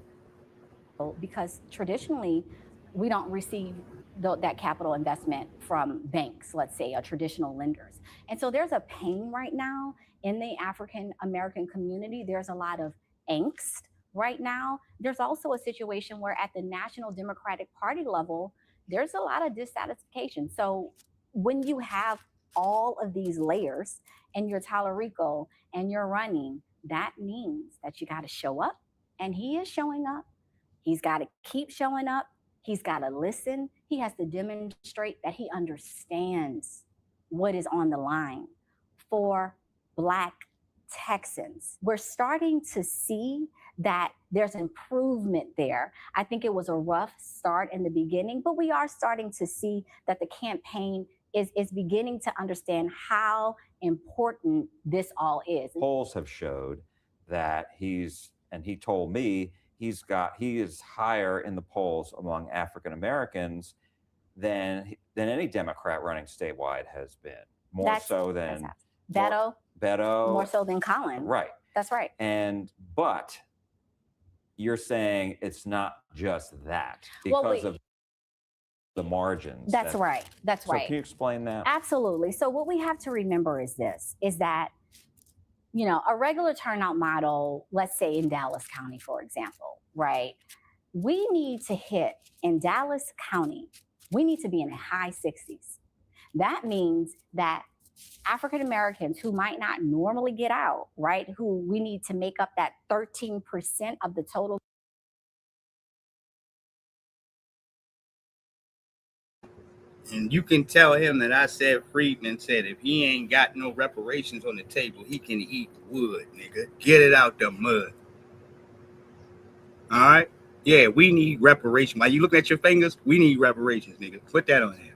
Because traditionally, we don't receive that capital investment from banks, let's say, or traditional lenders. And so there's a pain right now in the African American community. There's a lot of angst right now. There's also a situation where at the National Democratic Party level, there's a lot of dissatisfaction. So when you have all of these layers and you're Tallarico and you're running, that means that you got to show up. And he is showing up. He's got to keep showing up. He's got to listen. He has to demonstrate that he understands what is on the line for Black Texans. We're starting to see that there's improvement there. I think it was a rough start in the beginning, but we are starting to see that the campaign is beginning to understand how important this all is. Polls have showed that he told me he is higher in the polls among African Americans than any Democrat running statewide has been. More so than Beto. Beto. More so than Colin. Right. That's right. But you're saying it's not just that because of the margins. That's right. That's right. So can you explain that? Absolutely. So what we have to remember is that you know, a regular turnout model, let's say in Dallas County, for example, right? We need to hit in Dallas County, we need to be in the high 60s. That means that African Americans who might not normally get out, right? Who we need to make up that 13% of the total. And you can tell him that I said Friedman said if he ain't got no reparations on the table, he can eat wood, nigga. Get it out the mud. All right? Yeah, we need reparations. While you looking at your fingers, we need reparations, nigga. Put that on there.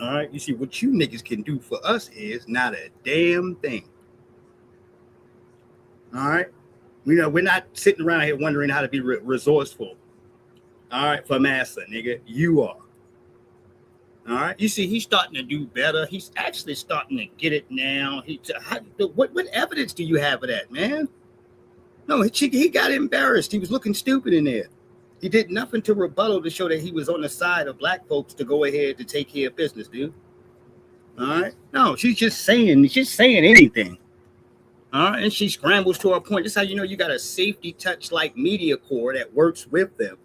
All right? You see, what you niggas can do for us is not a damn thing. All right? You know, we're not sitting around here wondering how to be resourceful. All right, for massa, nigga, you are. All right, you see, he's starting to do better. He's actually starting to get it now. What evidence do you have of that, man? No, he got embarrassed. He was looking stupid in there. He did nothing to rebuttal to show that he was on the side of black folks to go ahead to take care of business, dude. All right, no, she's just saying anything. All right, and she scrambles to her point. This is how you know you got a safety touch like media corps that works with them.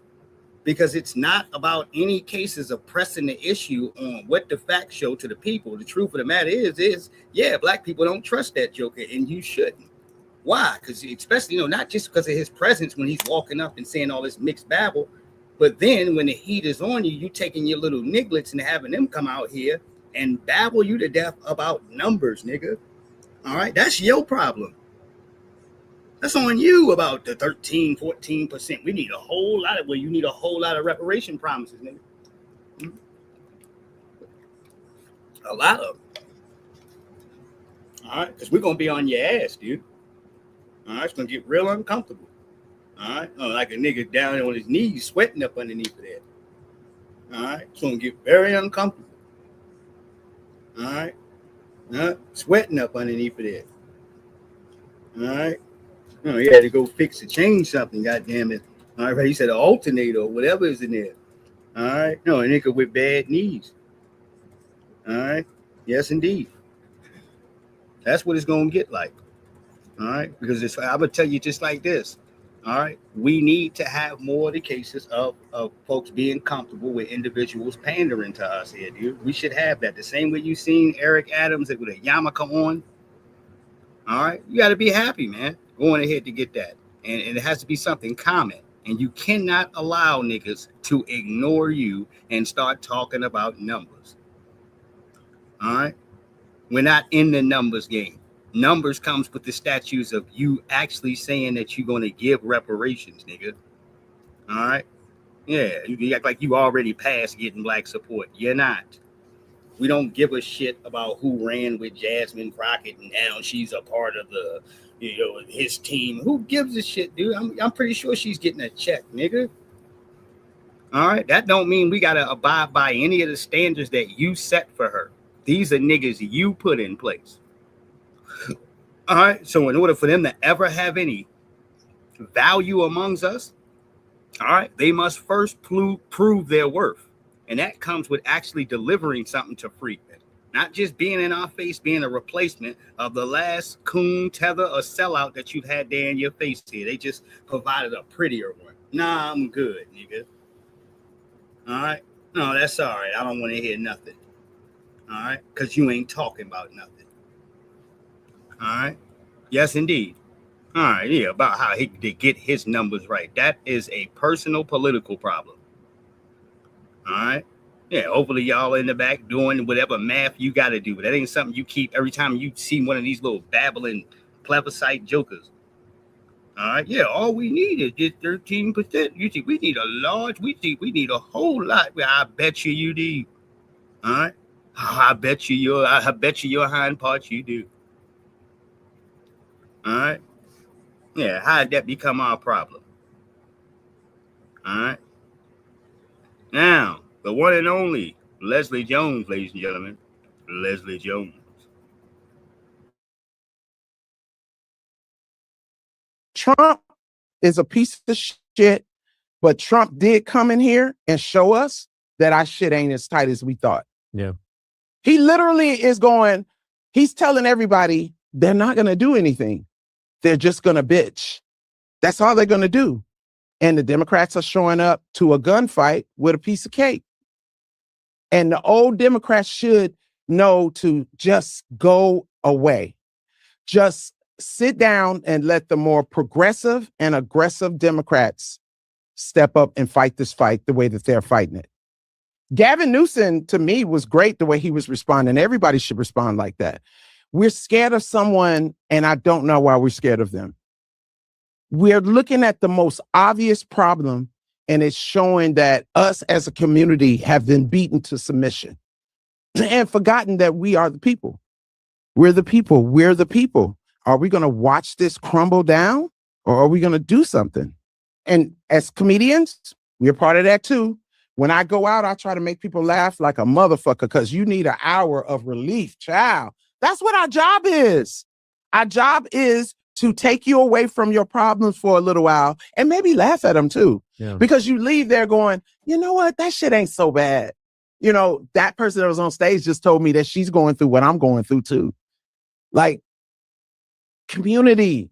Because it's not about any cases of pressing the issue on what the facts show to the people. The truth of the matter is, yeah, black people don't trust that joker, and you shouldn't. Why? Because especially, not just because of his presence when he's walking up and saying all this mixed babble, but then when the heat is on you, you taking your little nigglets and having them come out here and babble you to death about numbers, nigga. All right, that's your problem. That's on you about the 13, 14%. We need a whole lot of, you need a whole lot of reparation promises, nigga. A lot of them. All right, because we're going to be on your ass, dude. All right, it's going to get real uncomfortable. All right, like a nigga down on his knees, sweating up underneath of that. All right, it's going to get very uncomfortable. All right, sweating up underneath of that. All right, you had to go fix or change something, goddamn it. All right, he said an alternator or whatever is in there. All right, a nigga with bad knees. All right, yes, indeed. That's what it's going to get like. All right, because I'm going to tell you just like this. All right, we need to have more of the cases of folks being comfortable with individuals pandering to us here, dude. We should have that. The same way you seen Eric Adams with a yarmulke on. All right, you got to be happy, man. Going ahead to get that. And it has to be something common. And you cannot allow niggas to ignore you and start talking about numbers. All right, we're not in the numbers game. Numbers comes with the statues of you actually saying that you're going to give reparations, nigga. All right? Yeah, you act like you already passed getting black support. You're not. We don't give a shit about who ran with Jasmine Crockett and now she's a part of the, his team. Who gives a shit, dude? I'm pretty sure she's getting a check, nigga. All right? That don't mean we got to abide by any of the standards that you set for her. These are niggas you put in place. All right, so in order for them to ever have any value amongst us, all right, they must first prove their worth. And that comes with actually delivering something to Freedmen, not just being in our face, being a replacement of the last coon, tether, or sellout that you've had there in your face here. They just provided a prettier one. Nah, I'm good, nigga. All right, no, that's all right. I don't want to hear nothing. All right, because you ain't talking about nothing. All right. Yes, indeed. All right. Yeah, about how he did get his numbers right. That is a personal political problem. All right. Yeah. Hopefully, y'all in the back doing whatever math you got to do. But that ain't something you keep every time you see one of these little babbling plebiscite jokers. All right. Yeah. All we need is just 13%. You think we need a large? We think we need a whole lot. I bet you do. All right. I bet you your hind parts you do. All right. Yeah, how did that become our problem? All right. Now, the one and only Leslie Jones, ladies and gentlemen. Leslie Jones. Trump is a piece of shit, but Trump did come in here and show us that our shit ain't as tight as we thought. Yeah. He literally is going, he's telling everybody they're not going to do anything. They're just going to bitch. That's all they're going to do. And the Democrats are showing up to a gunfight with a piece of cake. And the old Democrats should know to just go away. Just sit down and let the more progressive and aggressive Democrats step up and fight this fight the way that they're fighting it. Gavin Newsom, to me, was great the way he was responding. Everybody should respond like that. We're scared of someone, and I don't know why we're scared of them. We're looking at the most obvious problem, and it's showing that us as a community have been beaten to submission and forgotten that we are the people. We're the people. We're the people. Are we going to watch this crumble down, or are we going to do something? And as comedians, we're part of that too. When I go out, I try to make people laugh like a motherfucker because you need an hour of relief, child. That's what our job is. Our job is to take you away from your problems for a little while and maybe laugh at them too. Yeah. Because you leave there going, you know what? That shit ain't so bad. You know, that person that was on stage just told me that she's going through what I'm going through too. Like, community,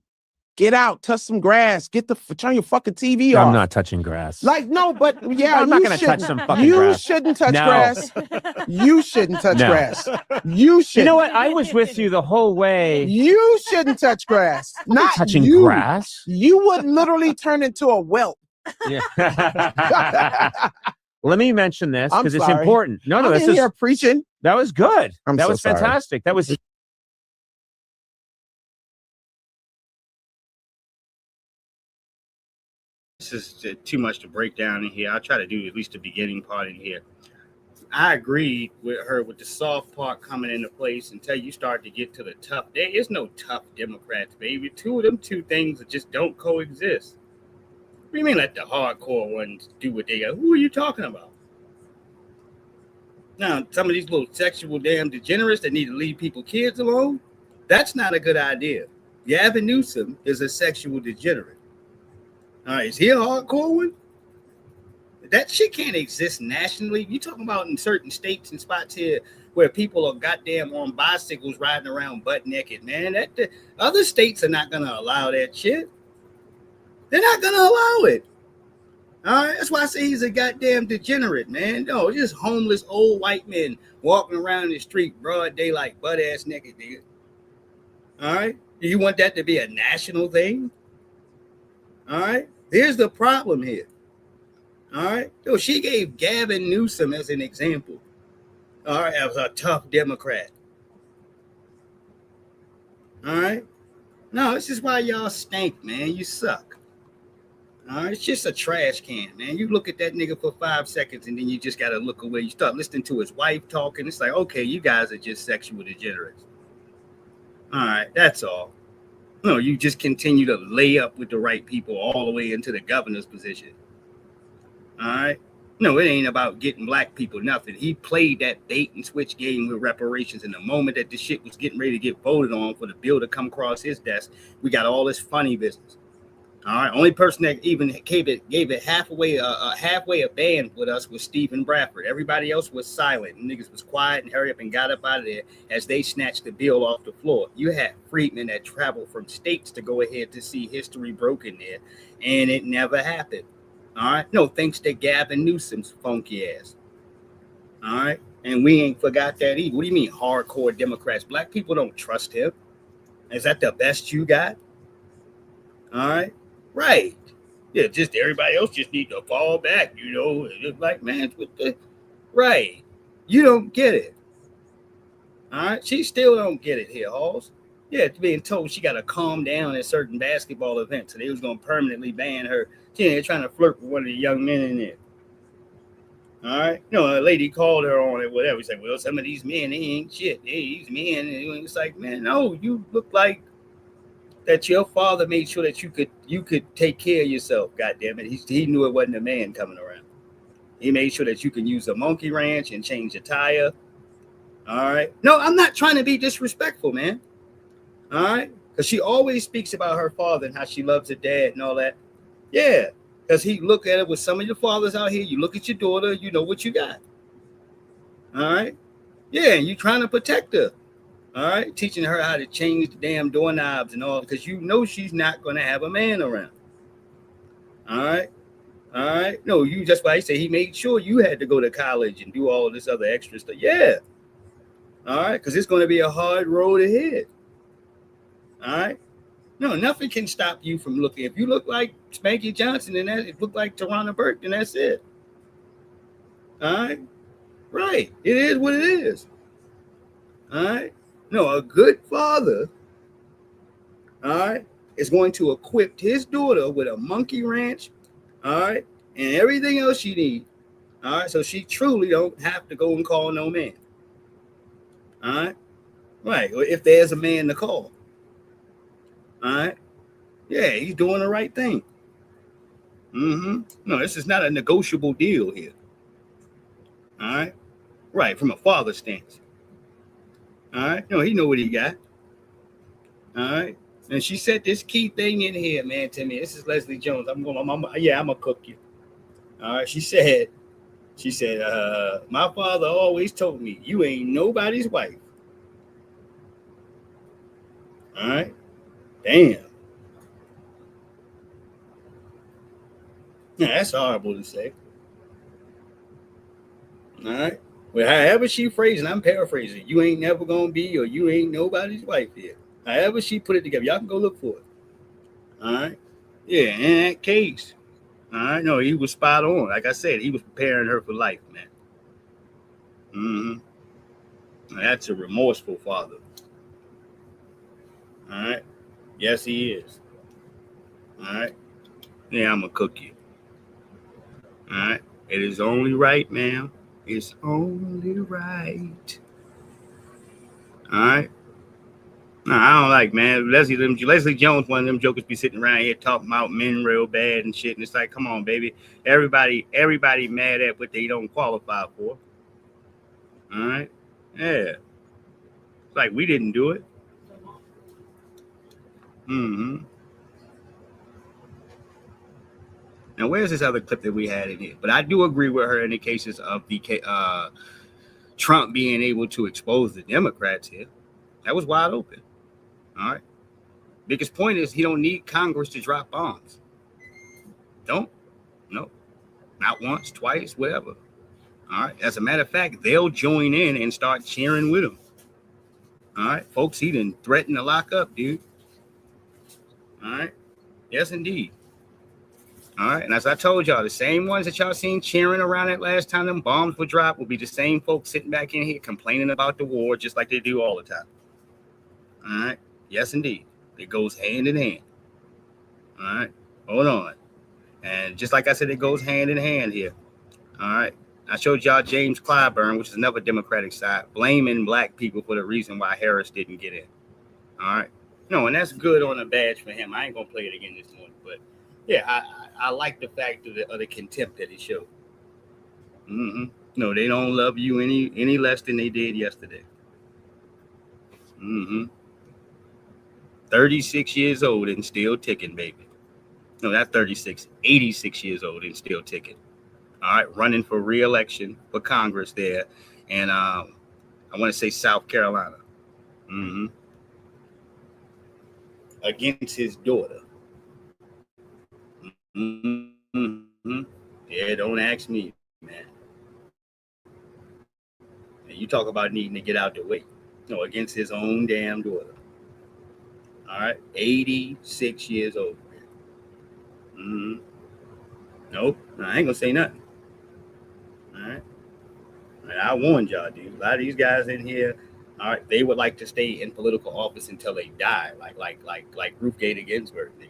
Get out, touch some grass, turn your fucking TV off. I'm not touching grass. Like, no, but yeah, I'm not going to touch some fucking you grass. shouldn't touch No. grass. You shouldn't touch No. grass. You should. You know what? I was with you the whole way. You shouldn't touch grass. Not touching you. grass. You would literally turn into a whelp. Yeah. Let me mention this I'm because it's sorry. important. No, I'm this in is here preaching. that was good. I'm that so was sorry. fantastic. That was. This is too much to break down in here. I'll try to do at least the beginning part in here. I agree with her with the soft part coming into place until you start to get to the tough. There is no tough Democrats, baby. Two things that just don't coexist. What do you mean let the hardcore ones do what they got? Who are you talking about? Now, some of these little sexual damn degenerates that need to leave people kids alone, that's not a good idea. Gavin Newsom is a sexual degenerate. All right, is he a hardcore one? That shit can't exist nationally. You talking about in certain states and spots here where people are goddamn on bicycles riding around butt naked, man. The other states are not gonna allow that shit. They're not gonna allow it. All right, that's why I say he's a goddamn degenerate, man. No, just homeless old white men walking around the street broad daylight, butt ass naked, nigga. All right, do you want that to be a national thing? All right, here's the problem here. All right, so she gave Gavin Newsom as an example. All right, as a tough Democrat. All right, no, this is why y'all stink, man. You suck. All right, it's just a trash can, man. You look at that nigga for 5 seconds and then you just gotta look away. You start listening to his wife talking. It's like, okay, you guys are just sexual degenerates. All right, that's all. No, you just continue to lay up with the right people all the way into the governor's position. All right. No, it ain't about getting black people nothing. He played that bait and switch game with reparations. And the moment that the shit was getting ready to get voted on for the bill to come across his desk, we got all this funny business. All right. Only person that even gave it halfway a band with us was Stephen Bradford. Everybody else was silent. Niggas was quiet and hurry up and got up out of there as they snatched the bill off the floor. You had freedmen that traveled from states to go ahead to see history broken there, and it never happened. All right. No, thanks to Gavin Newsom's funky ass. All right. And we ain't forgot that either. What do you mean hardcore Democrats? Black people don't trust him. Is that the best you got? All right. Right. Yeah, just everybody else just need to fall back, you know. It's like, man, with the right. You don't get it. All right. She still don't get it here, Halls. Yeah, being told she got to calm down at certain basketball events. So they was going to permanently ban her. She ain't trying to flirt with one of the young men in there. All right. You know, a lady called her on it, whatever. She's like, well, some of these men, they ain't shit. These men. And it's like, man, no, you look like that your father made sure that you could take care of yourself. God damn it. He knew it wasn't a man coming around. He made sure that you can use a monkey wrench and change a tire. All right. No, I'm not trying to be disrespectful, man. All right. Because she always speaks about her father and how she loves her dad and all that. Yeah. Because he look at it with some of your fathers out here. You look at your daughter, you know what you got. All right. Yeah. And you're trying to protect her. All right. Teaching her how to change the damn doorknobs and all, because you know she's not going to have a man around. All right. All right. No, you just why he said he made sure you had to go to college and do all this other extra stuff. Yeah. All right. Because it's going to be a hard road ahead. All right. No, nothing can stop you from looking. If you look like Spanky Johnson and that, it look like Tarana Burke, then that's it. All right. Right. It is what it is. All right. No, a good father, all right, is going to equip his daughter with a monkey wrench, all right, and everything else she needs. All right. So she truly don't have to go and call no man. All right. Right. Or if there's a man to call. All right. Yeah, he's doing the right thing. Mm-hmm. No, this is not a negotiable deal here. All right. Right. From a father's stance. All right. No, he know what he got. All right. And she said this key thing in here, man, to me. This is Leslie Jones. I'm gonna cook you. All right. She said, my father always told me you ain't nobody's wife. All right. Damn. Yeah, that's horrible to say. All right. Well, however she phrased it, I'm paraphrasing. You ain't never gonna be, or you ain't nobody's wife here. However she put it together, y'all can go look for it. All right. Yeah, in that case, all right. No, he was spot on. Like I said, he was preparing her for life, man. Now, that's a remorseful father. All right. Yes, he is. All right. Yeah, I'm gonna cook you. All right. It is only right, ma'am. It's only right. All right. No, I don't like, man. Leslie Jones, one of them jokers be sitting around here talking about men real bad and shit. And it's like, come on, baby. Everybody mad at what they don't qualify for. All right. Yeah. It's like we didn't do it. Now, where's this other clip that we had in here? But I do agree with her in the cases of the Trump being able to expose the Democrats here. That was wide open. All right. Biggest point is he don't need Congress to drop bombs. Don't. No. Not once, twice, whatever. All right. As a matter of fact, they'll join in and start cheering with him. All right. Folks, he didn't threaten to lock up, dude. All right. Yes, indeed. All right. And as I told y'all, the same ones that y'all seen cheering around it last time them bombs were dropped will be the same folks sitting back in here complaining about the war just like they do all the time. All right. Yes, indeed. It goes hand in hand. All right. Hold on. And just like I said, it goes hand in hand here. All right. I showed y'all James Clyburn, which is another Democratic side, blaming black people for the reason why Harris didn't get in. All right. No, and that's good on a badge for him. I ain't going to play it again this morning. But, yeah, I like the fact of the contempt that he showed. No, they don't love you any less than they did yesterday. 36 years old and still ticking, baby. No, not 36, 86 years old and still ticking. All right, running for re-election for Congress there. And I want to say South Carolina. Against his daughter. Yeah, don't ask me, man. And you talk about needing to get out the way. No, against his own damn daughter. All right, 86 years old. Nope, I ain't gonna say nothing. All right, and I warned y'all, dude. A lot of these guys in here, all right, they would like to stay in political office until they die, like Ruth Bader Ginsburg did.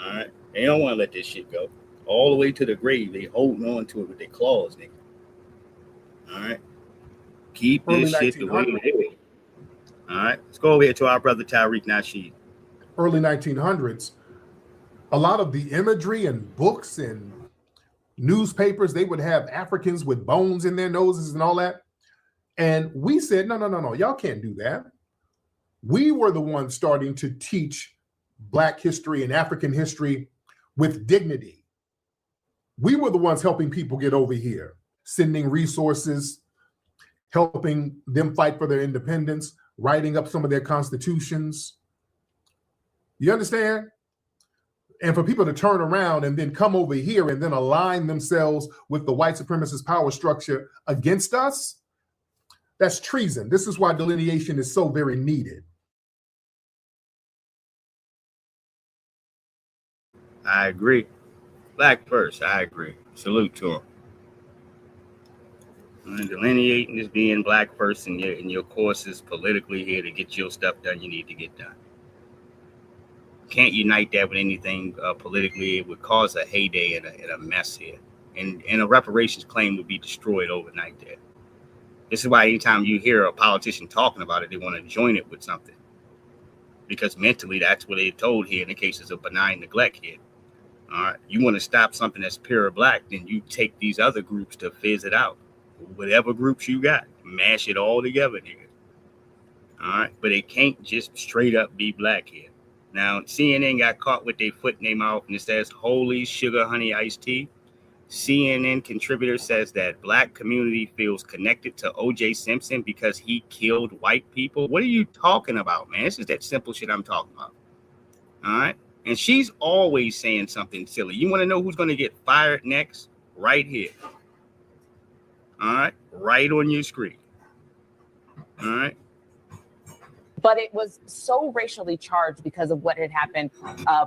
All right, they don't want to let this shit go all the way to the grave. They holding on to it with their claws, nigga. All right, keep this shit the way it is. All right, let's go over here to our brother Tariq Nasheed. Early 1900s, a lot of the imagery and books and newspapers, they would have Africans with bones in their noses and all that. And we said, no, y'all can't do that. We were the ones starting to teach Black history and African history with dignity. We were the ones helping people get over here, sending resources, helping them fight for their independence, writing up some of their constitutions. You understand? And for people to turn around and then come over here and then align themselves with the white supremacist power structure against us, that's treason. This is why delineation is so very needed. I agree. Black first, I agree. Salute to him. And delineating is being black first in your courses politically here to get your stuff done you need to get done. Can't unite that with anything politically. It would cause a heyday and a mess here. And a reparations claim would be destroyed overnight there. This is why anytime you hear a politician talking about it, they want to join it with something. Because mentally, that's what they're told here in the cases of benign neglect here. All right. You want to stop something that's pure black, then you take these other groups to fizz it out. Whatever groups you got, mash it all together, nigga. All right. But it can't just straight up be black here. Now, CNN got caught with their foot in their mouth and it says, holy sugar honey iced tea. CNN contributor says that black community feels connected to O.J. Simpson because he killed white people. What are you talking about, man? This is that simple shit I'm talking about. All right. And she's always saying something silly. You want to know who's going to get fired next? Right here. All right. Right on your screen. All right. But it was so racially charged because of what had happened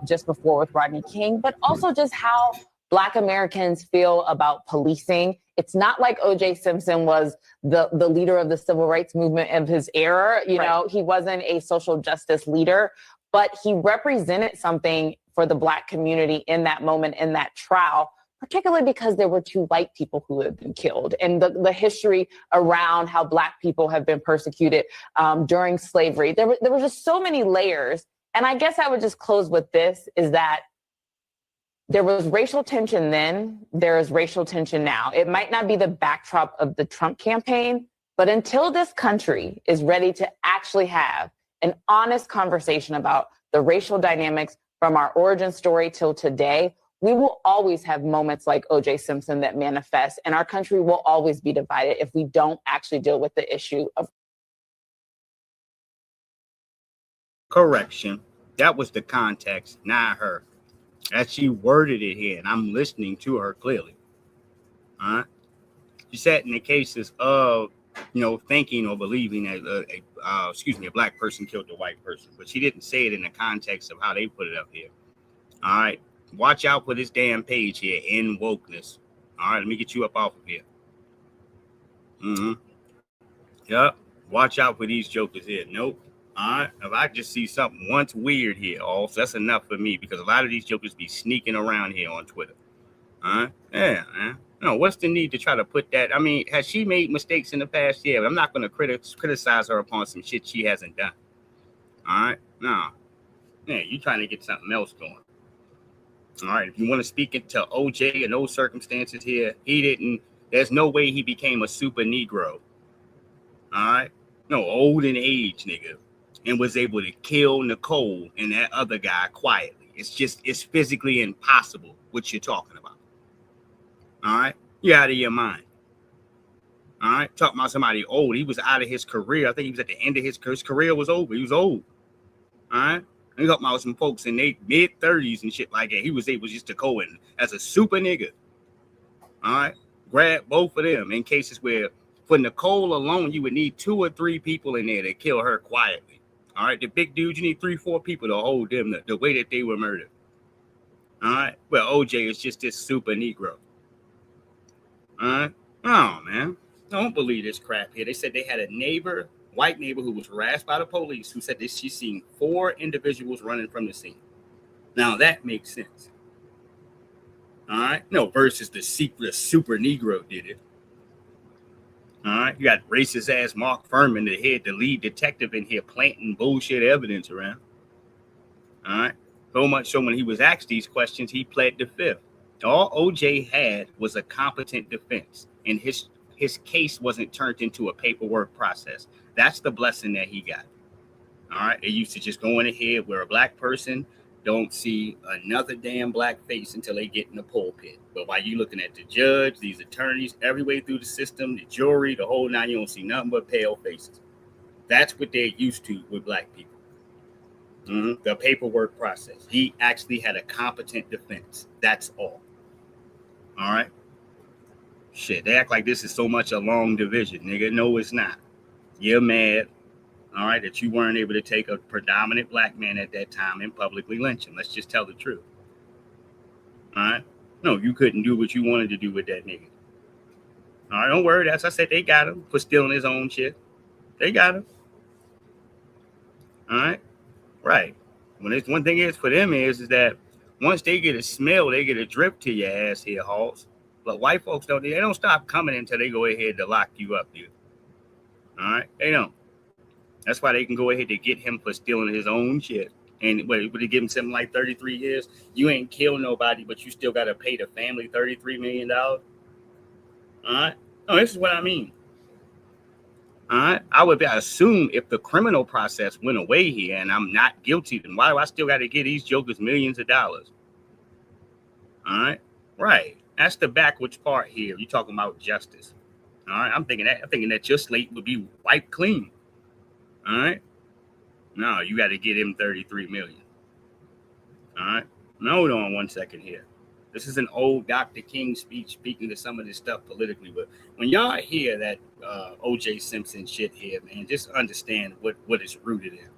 just before with Rodney King, but also just how Black Americans feel about policing. It's not like O.J. Simpson was the leader of the civil rights movement of his era. You know, he wasn't a social justice leader, but he represented something for the Black community in that moment, in that trial, particularly because there were 2 white people who had been killed, and the history around how Black people have been persecuted during slavery. There were just so many layers. And I guess I would just close with this, is that there was racial tension then, there is racial tension now. It might not be the backdrop of the Trump campaign, but until this country is ready to actually have an honest conversation about the racial dynamics from our origin story till today, we will always have moments like O.J. Simpson that manifest, and our country will always be divided if we don't actually deal with the issue of Correction. That was the context, not her. As she worded it here, and I'm listening to her clearly. All right. She said in the cases of, thinking or believing that, a Black person killed a white person, but she didn't say it in the context of how they put it up here. All right. Watch out for this damn page here, in wokeness. All right. Let me get you up off of here. Yep. Watch out for these jokers here. Nope. All right. If I just see something once weird here, also, that's enough for me, because a lot of these jokers be sneaking around here on Twitter. All right. Yeah, man. No, what's the need to try to put that? I mean, has she made mistakes in the past? Yeah, but I'm not going to criticize her upon some shit she hasn't done. All right. No. Yeah, you trying to get something else going. All right. If you want to speak into OJ in those circumstances here, there's no way he became a super Negro. All right. No, old in age, nigga. And was able to kill Nicole and that other guy quietly. It's physically impossible what you're talking about. All right? You're out of your mind. All right? Talking about somebody old. He was out of his career. I think he was at the end of his career was over. He was old. All right? And you talking about some folks in their mid-30s and shit like that. He was able just to go in as a super nigga. All right? Grab both of them in cases where for Nicole alone, you would need 2 or 3 people in there to kill her quietly. All right, the big dude, you need 3-4 people to hold them the way that they were murdered. All right, well, OJ is just this super Negro. All right, oh man, don't believe this crap here. They said they had a white neighbor who was harassed by the police, who said that she's seen 4 individuals running from the scene. Now that makes sense. All right, no, versus the super Negro did it. All right, you got racist ass Mark Furman, the lead detective in here, planting bullshit evidence around. All right, so much so when he was asked these questions, he pled the fifth. All OJ had was a competent defense, and his case wasn't turned into a paperwork process. That's the blessing that he got. All right, they used to just go in ahead where a Black person don't see another damn Black face until they get in the pulpit. But while you looking at the judge, these attorneys, every way through the system, the jury, the whole 9, you don't see nothing but pale faces. That's what they're used to with Black people. The paperwork process. He actually had a competent defense. That's all. All right. Shit, they act like this is so much a long division, nigga. No, it's not. You're mad. All right, that you weren't able to take a predominant Black man at that time and publicly lynch him. Let's just tell the truth. All right? No, you couldn't do what you wanted to do with that nigga. All right, don't worry. As I said, they got him for stealing his own shit. They got him. All right? Right. One thing is for them is that once they get a smell, they get a drip to your ass here, Halls. But white folks don't stop coming until they go ahead to lock you up, dude. All right? They don't. That's why they can go ahead to get him for stealing his own shit. And would they give him something like 33 years? You ain't killed nobody, but you still got to pay the family $33 million. All right? No, this is what I mean. All right? I would assume if the criminal process went away here and I'm not guilty, then why do I still got to get these jokers millions of dollars? All right? Right. That's the backwards part here. You're talking about justice. All right? I'm thinking that your slate would be wiped clean. All right. No, you got to get him 33 million. All right. Now, hold on one second here. This is an old Dr. King speech speaking to some of this stuff politically. But when y'all hear that O.J. Simpson shit here, man, just understand what it's rooted in.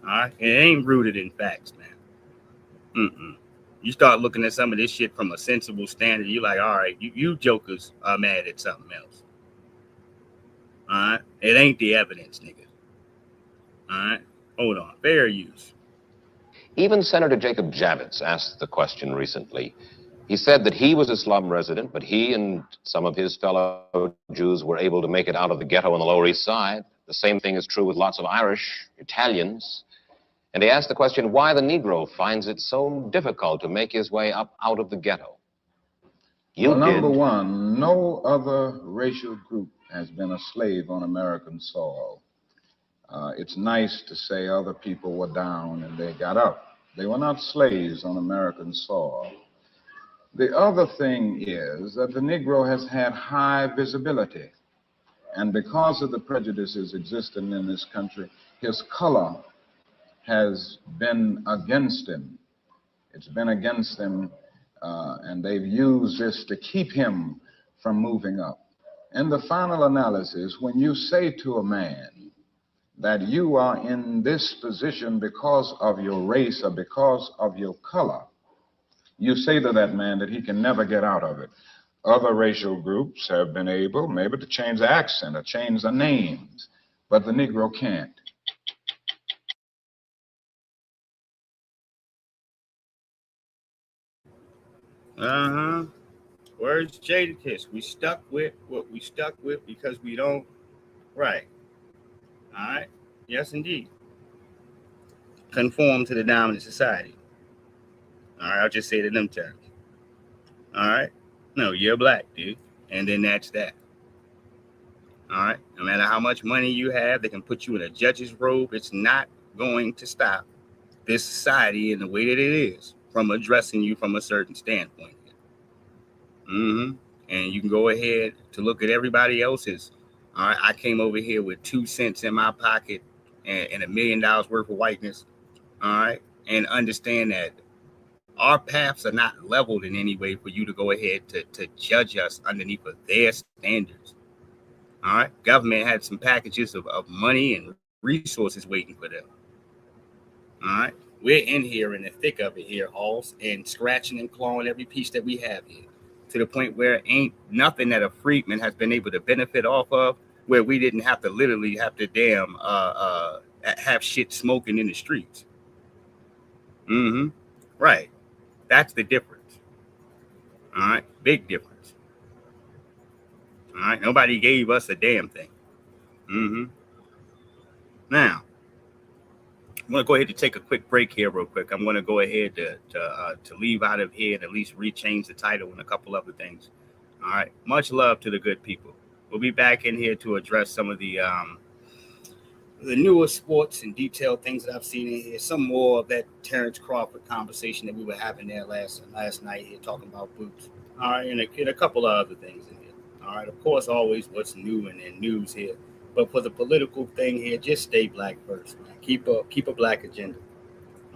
All right. It ain't rooted in facts, man. You start looking at some of this shit from a sensible standard, you're like, all right, you jokers are mad at something else. All right. It ain't the evidence, nigga. All right. Hold on. Fair use. Even Senator Jacob Javits asked the question recently. He said that he was a slum resident, but he and some of his fellow Jews were able to make it out of the ghetto on the Lower East Side. The same thing is true with lots of Irish, Italians. And he asked the question why the Negro finds it so difficult to make his way up out of the ghetto. Well, number one, no other racial group has been a slave on American soil. It's nice to say other people were down and they got up. They were not slaves on American soil. The other thing is that the Negro has had high visibility. And because of the prejudices existing in this country, his color has been against him. It's been against him, and they've used this to keep him from moving up. In the final analysis, when you say to a man that you are in this position because of your race or because of your color, you say to that man that he can never get out of it. Other racial groups have been able maybe to change the accent or change the names, but the Negro can't. Where's Jadakiss? We stuck with what we stuck with because we don't. Right. All right. Yes, indeed. Conform to the dominant society. All right. I'll just say it in them terms. All right. No, you're black, dude. And then that's that. All right. No matter how much money you have, they can put you in a judge's robe. It's not going to stop this society in the way that it is from addressing you from a certain standpoint. And you can go ahead to look at everybody else's. All right. I came over here with 2 cents in my pocket and $1 million worth of whiteness. All right. And understand that our paths are not leveled in any way for you to go ahead to judge us underneath of their standards. All right. Government had some packages of money and resources waiting for them. All right. We're in here in the thick of it here, Halls, and scratching and clawing every piece that we have here to the point where ain't nothing that a freedman has been able to benefit off of where we didn't have to literally have to damn have shit smoking in the streets. Right. That's the difference. All right. Big difference. All right. Nobody gave us a damn thing. Now, I'm going to go ahead and take a quick break here real quick. I'm going to go ahead to leave out of here and at least rechange the title and a couple other things. All right. Much love to the good people. We'll be back in here to address some of the newer sports and detailed things that I've seen in here. Some more of that Terrence Crawford conversation that we were having there last night here talking about boots. All right. And a couple of other things in here. All right. Of course, always what's new and in news here. But for the political thing here, just stay black first, man. Keep a black agenda.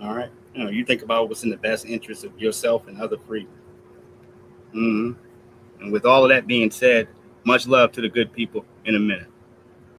All right. You think about what's in the best interest of yourself and other free. And with all of that being said, much love to the good people in a minute.